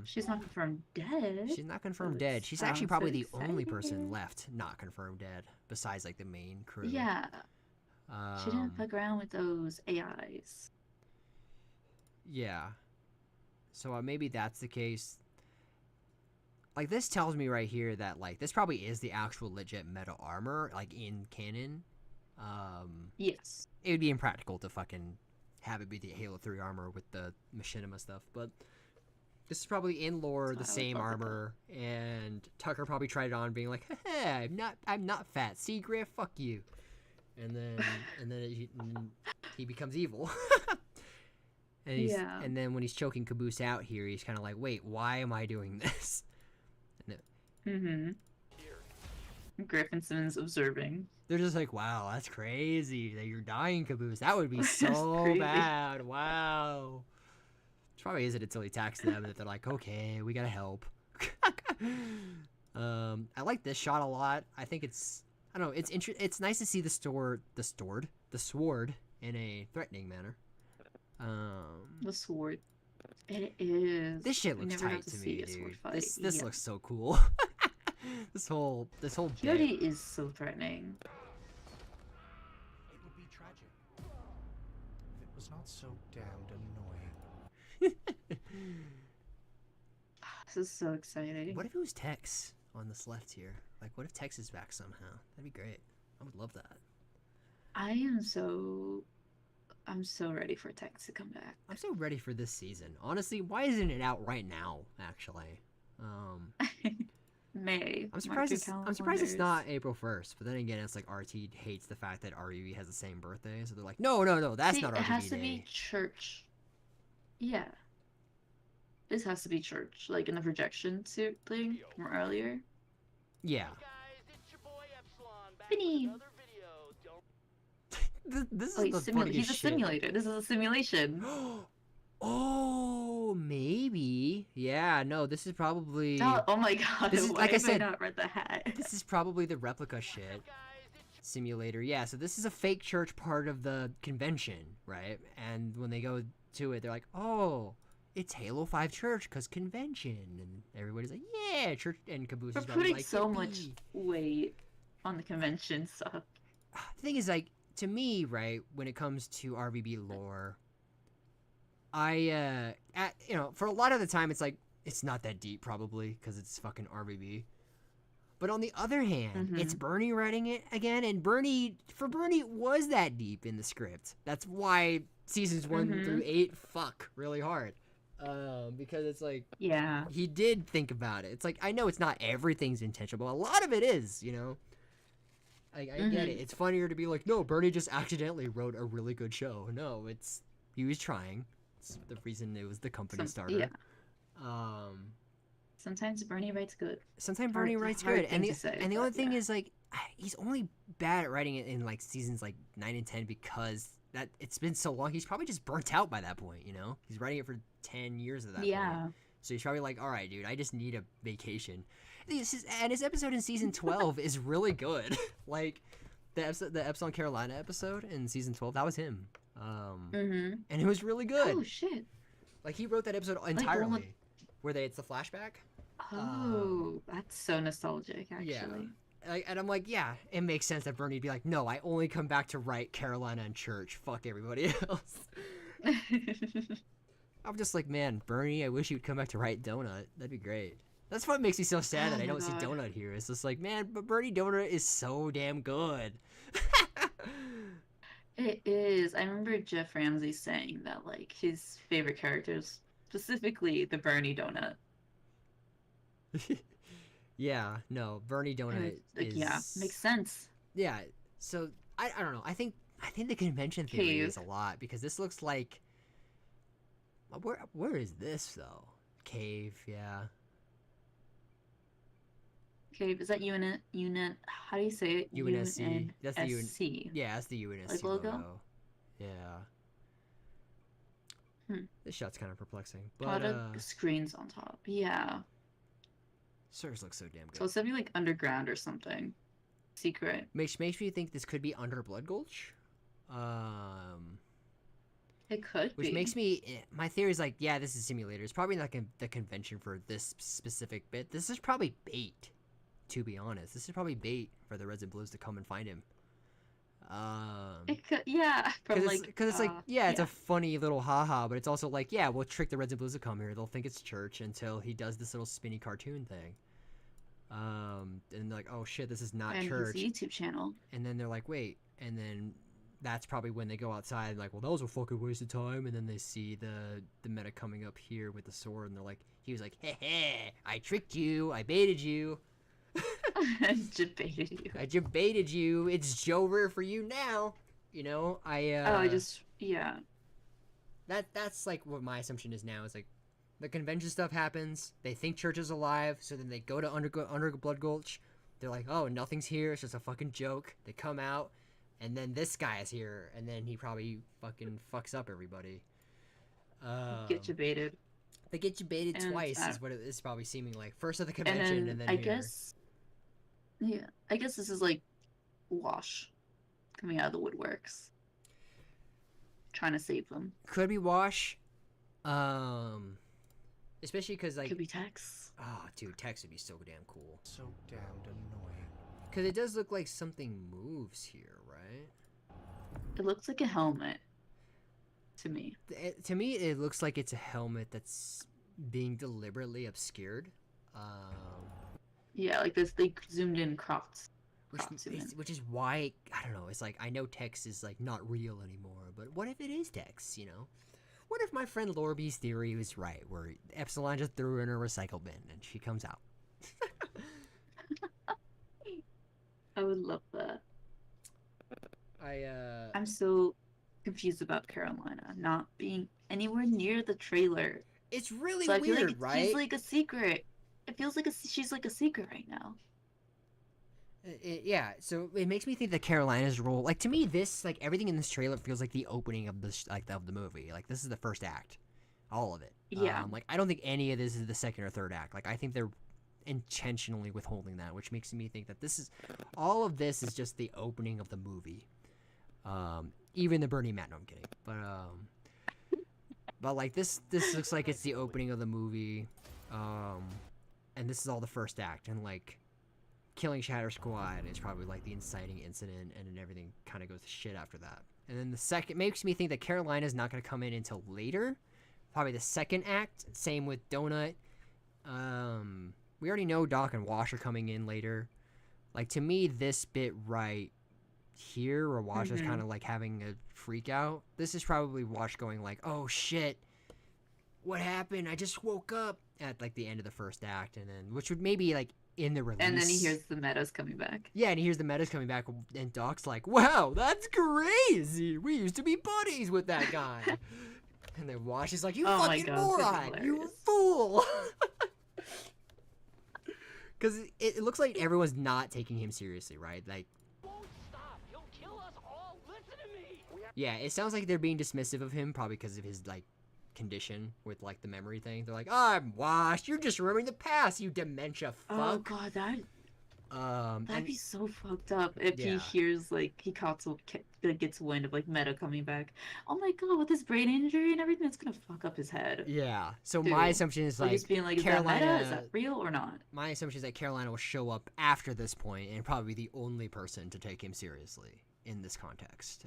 She's not confirmed dead. She's not confirmed dead. She's actually probably the only person left not confirmed dead besides like the main crew. Yeah. She didn't fuck around with those AIs. Yeah. So maybe that's the case. Like this tells me right here that like this probably is the actual legit metal armor like in canon. Yes. It would be impractical to fucking have it be the Halo 3 armor with the machinima stuff, but this is probably in lore the same armor, and Tucker probably tried it on, being like, "Hey, I'm not fat. See, Griff, fuck you." And then he becomes evil. And then when he's choking Caboose out here, he's kind of like, "Wait, why am I doing this?" Griffinson's observing. They're just like, "Wow, that's crazy that you're dying, Caboose. That would be so bad. Wow." It probably isn't until he attacks them that they're like, "Okay, we gotta help." I like this shot a lot. I think it's, I don't know, it's nice to see the sword in a threatening manner. The sword. It is. This shit looks tight to me, dude. This looks so cool. this whole Beauty is so threatening. It would be tragic if it was not so damned annoying. This is so exciting. What if it was Tex on this left here? Like, what if Tex is back somehow? That'd be great. I would love that. I'm so ready for Tex to come back. I'm so ready for this season. Honestly, why isn't it out right now? Actually, May. I'm surprised it's not April 1st. But then again, it's like RT hates the fact that RVB has the same birthday, so they're like, no, that's not RVB It has to Day. be church. Yeah. This has to be church, like in the projection suit thing from earlier. Yeah. Guys, it's your boy Epsilon back Vinny. with another video. This Oh, is the funniest he's a shit. simulator. This is a simulation. Oh, maybe. Yeah, no, this is probably... Oh my god, This is, why like I have said, I not read the hat? This is probably the replica shit. Simulator. Yeah, so this is a fake church part of the convention, right? And when they go to it, they're like, oh, it's Halo 5 church because convention. And everybody's like, yeah, church. And Caboose We're is probably putting like, so "Yippee." much weight on the convention stuff. The thing is, like, to me, right, when it comes to RVB lore, I, you know, for a lot of the time, it's like, it's not that deep, probably, because it's fucking RVB. But on the other hand, it's Bernie writing it again, and Bernie it was that deep in the script. That's why seasons 1 through 8 fuck really hard. Because it's like, Yeah. he did think about it. It's like, I know it's not everything's intentional, but a lot of it is, you know? I get it. It's funnier to be like, no, Bernie just accidentally wrote a really good show. No, he was trying. It's the reason it was the company starter. Yeah. Um... Sometimes Bernie writes good. Sometimes Bernie writes good, and the only thing yeah. is like he's only bad at writing it in like seasons like 9 and 10 because that it's been so long. He's probably just burnt out by that point, you know. He's writing it for 10 years at that point. So he's probably like, all right, dude, I just need a vacation. And his episode in season 12 is really good. Like the Epsilon Carolina episode in season 12, that was him. And it was really good. Oh shit! Like he wrote that episode entirely, where it's the flashback. Oh, that's so nostalgic, actually. Yeah. And I'm like, yeah, it makes sense that Bernie'd be like, no, I only come back to write Carolina and Church. Fuck everybody else. I'm just like, man, Bernie, I wish you'd come back to write Donut. That'd be great. That's what makes me so sad that I don't see Donut here. It's just like, man, but Bernie Donut is so damn good. It is. I remember Jeff Ramsey saying that, like, his favorite characters, specifically the Bernie Donut. Yeah, no, Bernie Donut is... Yeah, makes sense. Yeah, so, I don't know. I think the convention theory is a lot, because this looks like... Where is this, though? Cave, yeah. Cave, is that unit? How do you say it? UNSC. That's the UNSC. Yeah, that's the UNSC like logo. Yeah. This shot's kind of perplexing. But, Product screens on top. Yeah. Sirs looks so damn good. So it's something like underground or something. Secret. Makes me think this could be under Blood Gulch. It could Which be. makes me... My theory is like, yeah, this is simulator. It's probably not the convention for this specific bit. This is probably bait, to be honest. This is probably bait for the Reds and Blues to come and find him. It could, yeah. Because it's like, yeah, it's a funny little haha, but it's also like, yeah, we'll trick the Reds and Blues to come here. They'll think it's church until he does this little spinny cartoon thing. And they're like, oh shit, this is not church. His YouTube channel. And then they're like, wait. And then that's probably when they go outside and like, well, that was a fucking waste of time. And then they see the meta coming up here with the sword, and they're like, he was like, heh, I tricked you, I baited you. I debated you. I debated you. It's Jover for you now. You know, yeah. That's like what my assumption is now. Is like, the convention stuff happens. They think church is alive, so then they go to under Blood Gulch. They're like, oh, nothing's here. It's just a fucking joke. They come out, and then this guy is here, and then he probably fucking fucks up everybody. Get you baited. They get you baited And, twice is what it is probably seeming like. First at the convention, and then I here. guess. Yeah, I guess this is like Wash coming out of the woodworks, trying to save them. Could be Wash, especially because like Could be Tex. Oh, dude, Tex would be so damn cool. So damned annoying. Because it does look like something moves here, right? It looks like a helmet to me. To me, it looks like it's a helmet that's being deliberately obscured. Yeah, like this. They zoomed in, cropped. Which is why, I don't know, it's like, I know Tex is like not real anymore, but what if it is Tex, you know? What if my friend Lorby's theory was right, where Epsilon just threw her in a recycle bin and she comes out? I would love that. I'm I'm so confused about Carolina not being anywhere near the trailer. It's really So I feel weird, like right? she's like a secret. It feels like she's like a secret right now. Yeah, so it makes me think that Carolina's role, like to me, this like everything in this trailer feels like the opening of the of the movie. Like this is the first act, all of it. Yeah. Like I don't think any of this is the second or third act. Like I think they're intentionally withholding that, which makes me think that all of this is just the opening of the movie. Even the Bernie Matt, no, I'm kidding, but like this looks like it's the opening of the movie, and this is all the first act, and like killing Shatter Squad is probably like the inciting incident, and then everything kind of goes to shit after that. And then the second makes me think that Carolina's not going to come in until later, probably the second act. Same with Donut. We already know Doc and Wash are coming in later. Like to me, this bit right here, where Wash is kind of like having a freak out. This is probably Wash going like, "Oh shit, what happened? I just woke up," at like the end of the first act, and then which would maybe like in the release. And then he hears the Meadows coming back. Yeah, and he hears the Meadows coming back, and Doc's like, "Wow, that's crazy. We used to be buddies with that guy." And then Wash is like, "You fucking moron! You fool!" Because it looks like everyone's not taking him seriously, right? Like, Won't stop. He'll kill us all. Listen to me. yeah, it sounds like they're being dismissive of him, probably because of his like condition with like the memory thing. They're like, "Oh, I'm washed. You're just remembering the past, you dementia fuck." Oh god, that'd be so fucked up if he hears like gets wind of like Meta coming back. Oh my god, with his brain injury and everything, it's gonna fuck up his head. Yeah. So Dude. my assumption is like Just being like, Carolina. Is that real or not? My assumption is that Carolina will show up after this point and probably be the only person to take him seriously in this context.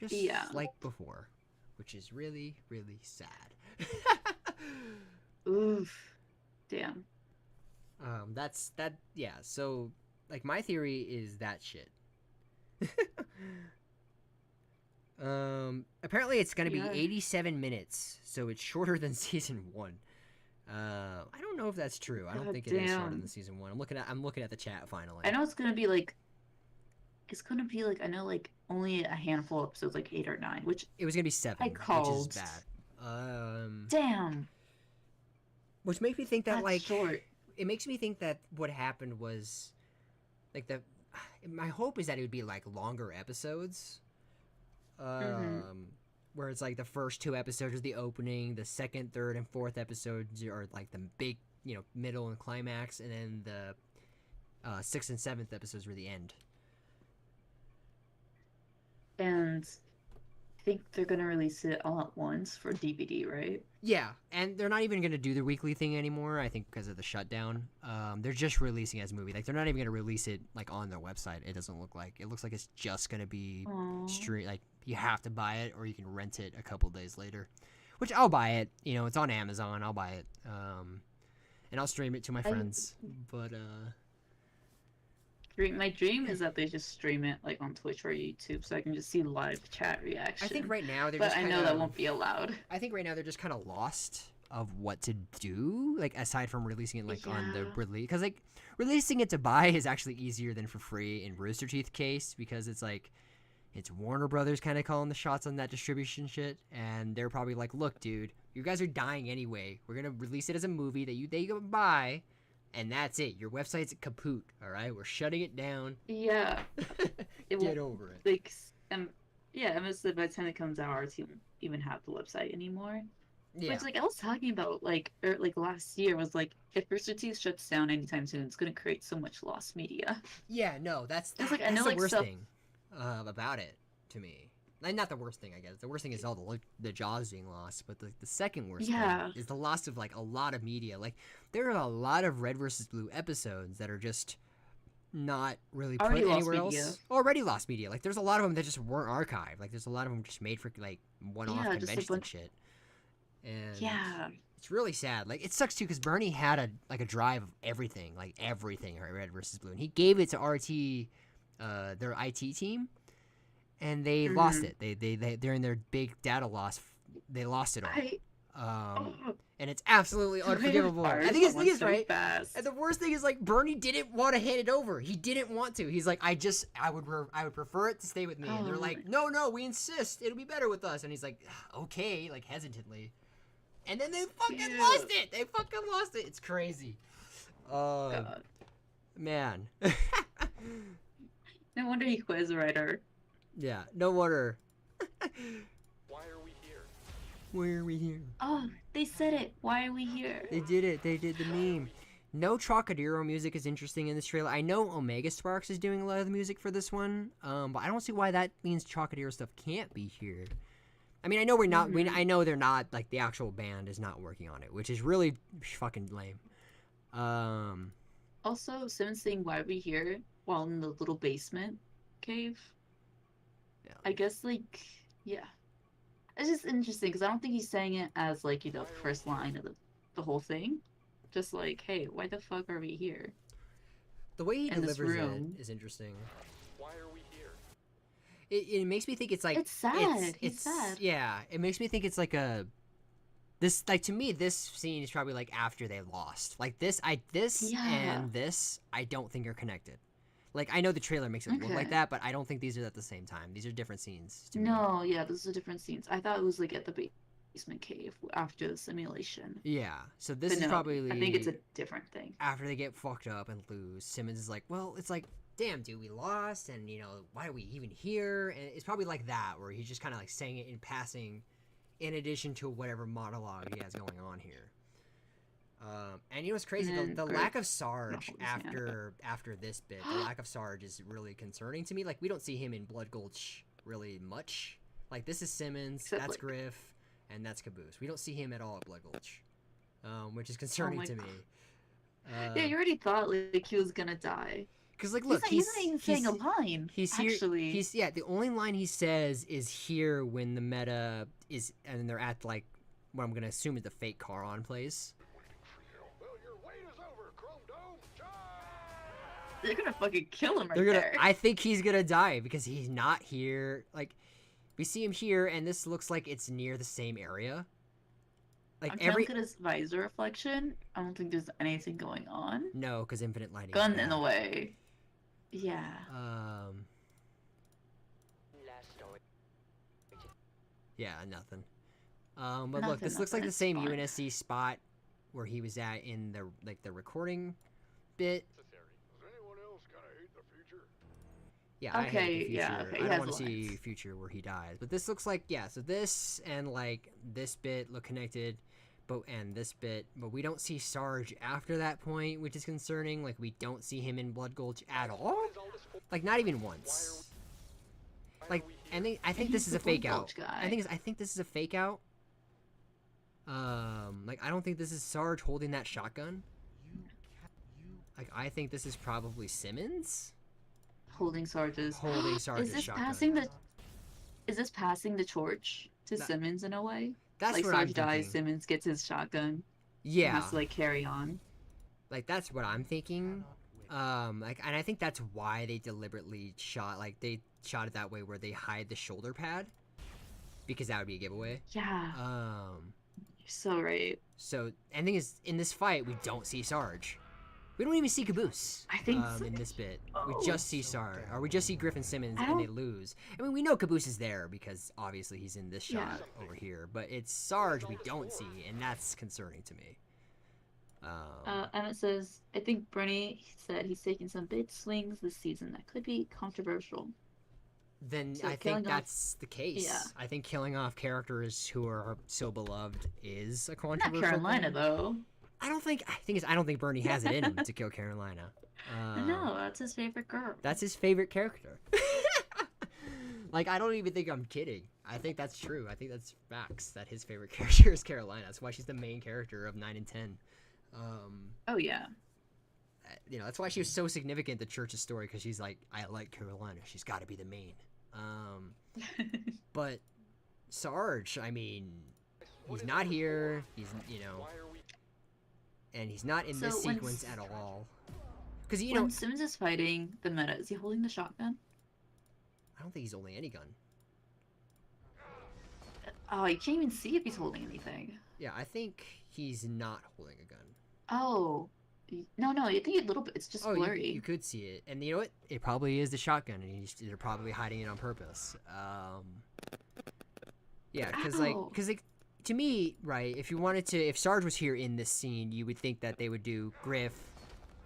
Just like before, which is really, really sad. Oof. Damn. Yeah, so, like, my theory is that shit. Apparently it's gonna be 87 minutes, so it's shorter than season 1. I don't know if that's true. I don't think it is shorter than season 1. I'm looking at the chat finally. I know it's gonna be like, I know like only a handful of episodes, like 8 or 9, which it was gonna be 7, which is bad. Damn. Which makes me think that, That's like, short. It makes me think that what happened was, like, my hope is that it would be, like, longer episodes. Where it's, like, the first 2 episodes are the opening, the second, third, and fourth episodes are, like, the big, middle and climax, and then the 6th and 7th episodes were the end. And I think they're gonna release it all at once for DVD, right? Yeah, and they're not even going to do the weekly thing anymore, I think, because of the shutdown. They're just releasing it as a movie. Like, they're not even going to release it, like, on their website, it doesn't look like. It looks like it's just going to be like, you have to buy it, or you can rent it a couple days later. Which, I'll buy it. It's on Amazon, I'll buy it. And I'll stream it to my friends. But, my dream is that they just stream it like on Twitch or YouTube, so I can just see live chat reaction. I think right now they're but just I know that won't be allowed. I think right now they're just kind of lost of what to do, like, aside from releasing it, like, on the release. Because, like, releasing it to buy is actually easier than for free in Rooster Teeth case, because it's, like, it's Warner Brothers kind of calling the shots on that distribution shit, and they're probably like, "Look, dude, you guys are dying anyway. We're going to release it as a movie that they can buy, and that's it. Your website's kaput, all right? We're shutting it down." Yeah. Get over it. Like, MSD, by the time it comes out, ours won't even have the website anymore. Yeah. Which, like, I was talking about, like, last year was, like, if Rooster Teeth shuts down anytime soon, it's going to create so much lost media. Yeah, no, that's like, I that's know, the like, worst stuff... thing about it, to me. Not the worst thing, I guess. The worst thing is all the Jaws being lost, but the second worst thing is the loss of, like, a lot of media. Like, there are a lot of Red vs. Blue episodes that are just not really put anywhere else. Already lost media. Like, there's a lot of them that just weren't archived. Like, there's a lot of them just made for, like, one-off conventions and shit. And it's really sad. Like, it sucks, too, because Bernie had a drive of everything, like, everything, Red vs. Blue. And he gave it to RT, their IT team. And they lost it. They during their big data loss, they lost it all. And it's absolutely unforgivable. I think it's right. Fast. And the worst thing is, like, Bernie didn't want to hand it over. He didn't want to. He's like, I would prefer it to stay with me. And they're like, no, we insist. It'll be better with us. And he's like, okay, like, hesitantly. And then they fucking lost it. They fucking lost it. It's crazy. God. Man. No wonder he quit as a writer. Yeah, no wonder. Why are we here? Why are we here? Oh, they said it. Why are we here? They did it. They did the meme. No Trocadero music is interesting in this trailer. I know Omega Sparks is doing a lot of the music for this one, but I don't see why that means Trocadero stuff can't be here. I mean, I know we're not. I know they're not. Like the actual band is not working on it, which is really fucking lame. Also, Simmons saying "Why are we here?" while in the little basement cave. Yeah. I guess like yeah, it's just interesting because I don't think he's saying it as like the first line of the whole thing. Just like, hey, why the fuck are we here? The way he In this delivers room. it is interesting. Why are we here? It makes me think it's like It's sad. He's sad. Yeah, it makes me think it's like a this like to me this scene is probably like after they lost. Like this Yeah. and this I don't think are connected. Like I know the trailer makes it look like Okay. that, but I don't think these are at the same time. These are different scenes to me. No, yeah, those are different scenes. I thought it was like at the basement cave after the simulation. Yeah. So this But is no, probably I think it's a different thing. after they get fucked up and lose. Simmons is like, well, it's like, damn, dude, we lost, and why are we even here? And it's probably like that, where he's just kind of like saying it in passing, in addition to whatever monologue he has going on here. And what's crazy? And The then lack of Greg Sarge ruffles his hand. after this bit, the lack of Sarge is really concerning to me. Like we don't see him in Blood Gulch really much. Like this is Simmons, Except, that's like- Griff, and that's Caboose. We don't see him at all at Blood Gulch, which is concerning my to me. God. Yeah, you already thought like he was gonna die. Because like, look, He's not even saying a line. He's here. Actually, He's the only line he says is here when the meta is, and they're at like what I'm gonna assume is the fake Charon place. Well, your wait is over, Chrome Dome. Charge! they're gonna fucking kill him right They're gonna. there. I think he's gonna die because he's not here. Like, we see him here, and this looks like it's near the same area. Like I'm trying to look at his visor reflection. I don't think there's anything going on. No, because infinite lighting. is Gun bad. in the way. Yeah. Last story. Yeah, nothing. But look, Nothing, this looks like nothing, the same it's fine. UNSC spot where he was at in the recording bit. Does anyone else kind of hate the future? Yeah, I hate the Okay, future. yeah, okay, he I don't has want to see lines. future where he dies. But this looks like so this and like this bit look connected, and this bit, but we don't see Sarge after that point, which is concerning. Like we don't see him in Blood Gulch at all. Like not even once. Like I think this he's is a the Blood fake out. Gulch guy. I think this is a fake out. Like I don't think this is Sarge holding that shotgun. Like I think this is probably Simmons Holding Sarge's. holding Sarge's Is this shotgun. passing the torch to That- Simmons in a way? That's Like what Sarge I'm dies, thinking. Simmons gets his shotgun. And Yeah, has to like carry on. like that's what I'm thinking. Like, and I think that's why they deliberately shot it that way, where they hide the shoulder pad, because that would be a giveaway. Yeah. You're so right. So, and thing is, in this fight, we don't see Sarge. We don't even see Caboose. I think in this bit, Oh. we just see Sarge, or we just see Griffin Simmons, I and they don't- lose. I mean, we know Caboose is there because obviously he's in this shot over here, but it's Sarge we don't see, and that's concerning to me. Emmett says, I think Bernie said he's taking some big swings this season that could be controversial. Then So I killing think off- that's the case. Yeah. I think killing off characters who are so beloved is a Not controversial Carolina thing. though. I don't think Bernie has it in him to kill Carolina. No, that's his favorite girl. That's his favorite character. Like, I don't even think I'm kidding. I think that's true. I think that's facts, that his favorite character is Carolina. That's why she's the main character of 9 and 10. Oh yeah. That's why she was so significant, the Church's story, because she's like, I like Carolina. She's got to be the main. But Sarge, I mean, he's not here. He's, and he's not in this So when sequence at all. Because, when Simmons is fighting the meta, is he holding the shotgun? I don't think he's holding any gun. Oh, you can't even see if he's holding anything. Yeah, I think he's not holding a gun. Oh. No, I think a little bit. It's just Oh, blurry. you could see it. And you know what? It probably is the shotgun, and they're probably hiding it on purpose. Yeah, because Ow. to me, right, if Sarge was here in this scene, you would think that they would do Griff,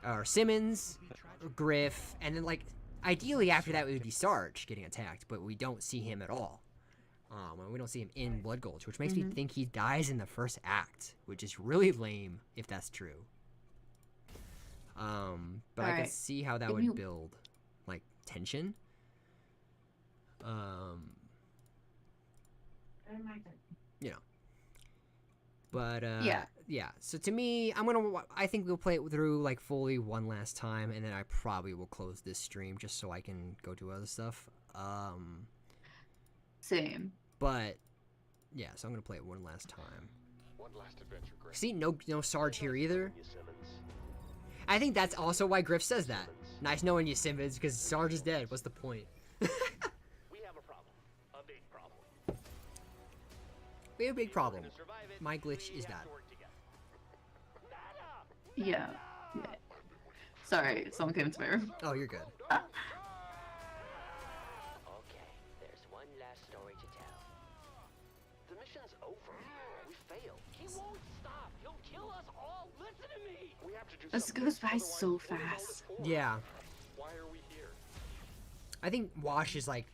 or Simmons, Griff, and then like ideally after that it would be Sarge getting attacked, but we don't see him at all. And we don't see him in Blood Gulch, which makes me think he dies in the first act, which is really lame if that's true. But I can see how that would build like tension. You know. But yeah. So to me, I think we'll play it through like fully one last time, and then I probably will close this stream just so I can go do other stuff. Same. But yeah, so I'm gonna play it one last time. One last adventure, Griff. See, no Sarge here either. I think that's also why Griff says that. Nice knowing you, Simmons, because Sarge is dead. What's the point? We have a problem. A big problem. We have a big problem. My glitch is bad. Yeah. Sorry, someone came into my room. Oh, you're good. Okay, there's one last story to tell. The mission's over. We failed. He won't stop. He'll kill us all. Listen to me. We have to do This goes by so fast. Yeah. Why are we here? I think Wash's like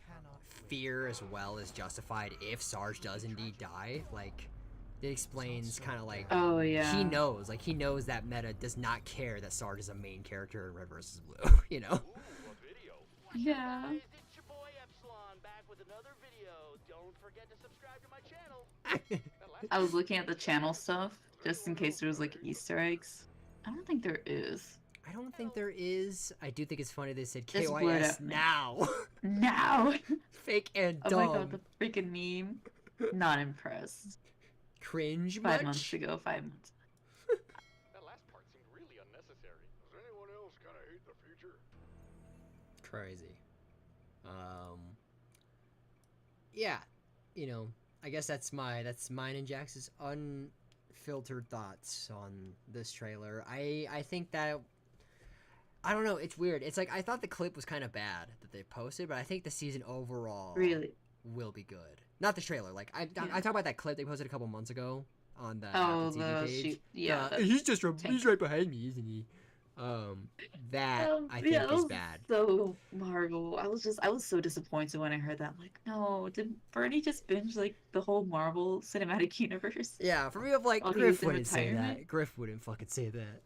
fear as well is justified if Sarge does indeed die. Like it explains kind of like he knows that Meta does not care that Sarge is a main character in Red vs. Blue. You know. Yeah. Guys, it's your boy Epsilon back with another video. Don't forget to subscribe to my channel. I was looking at the channel stuff just in case there was like Easter eggs. I don't think there is. I don't think there is. I do think it's funny they said Just blurt KYS at me. now. Now. Fake and Oh dumb. my god, the freaking meme. Not impressed. Cringe 5 much? months ago, 5 months. That last part seemed really unnecessary. Does anyone else kind of hate the future? Crazy. Yeah, you know, I guess that's mine and Jax's unfiltered thoughts on this trailer. I think that I don't know, it's weird. It's like I thought the clip was kind of bad that they posted, but I think the season overall Really? will be good. Not the trailer. Like I talk about that clip they posted a couple months ago on the Oh, Apple TV page. shoot. Yeah. He's right behind me, isn't he? That I think that is was bad. So Marvel. I was so disappointed when I heard that. I'm like, no, did Bernie just binge like the whole Marvel cinematic universe? Yeah, for me, of like While he Griff was in wouldn't say retirement? that. Griff wouldn't fucking say that.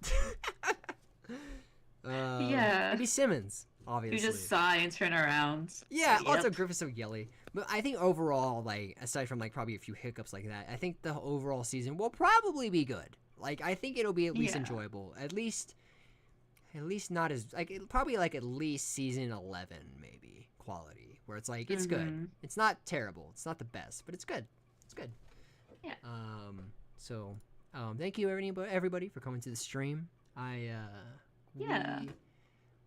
Yeah. Maybe Simmons, obviously. You just sigh and turn around. Yeah. Yep. Also, Griff is so yelly. But I think overall, like aside from like probably a few hiccups like that, I think the overall season will probably be good. Like I think it'll be at least enjoyable. At least not as like probably like at least season 11 maybe quality where it's like it's good. It's not terrible. It's not the best, but it's good. It's good. Yeah. So thank you everybody for coming to the stream.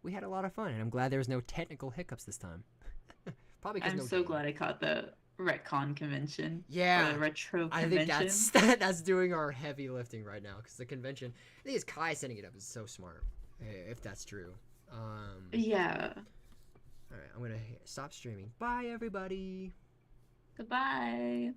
We had a lot of fun, and I'm glad there was no technical hiccups this time. Probably because I'm so glad I caught the retcon convention. Yeah, or the retro I convention. think that's doing our heavy lifting right now because the convention. I think it's Kai setting it up is so smart, if that's true. Yeah. All right, I'm gonna stop streaming. Bye, everybody. Goodbye.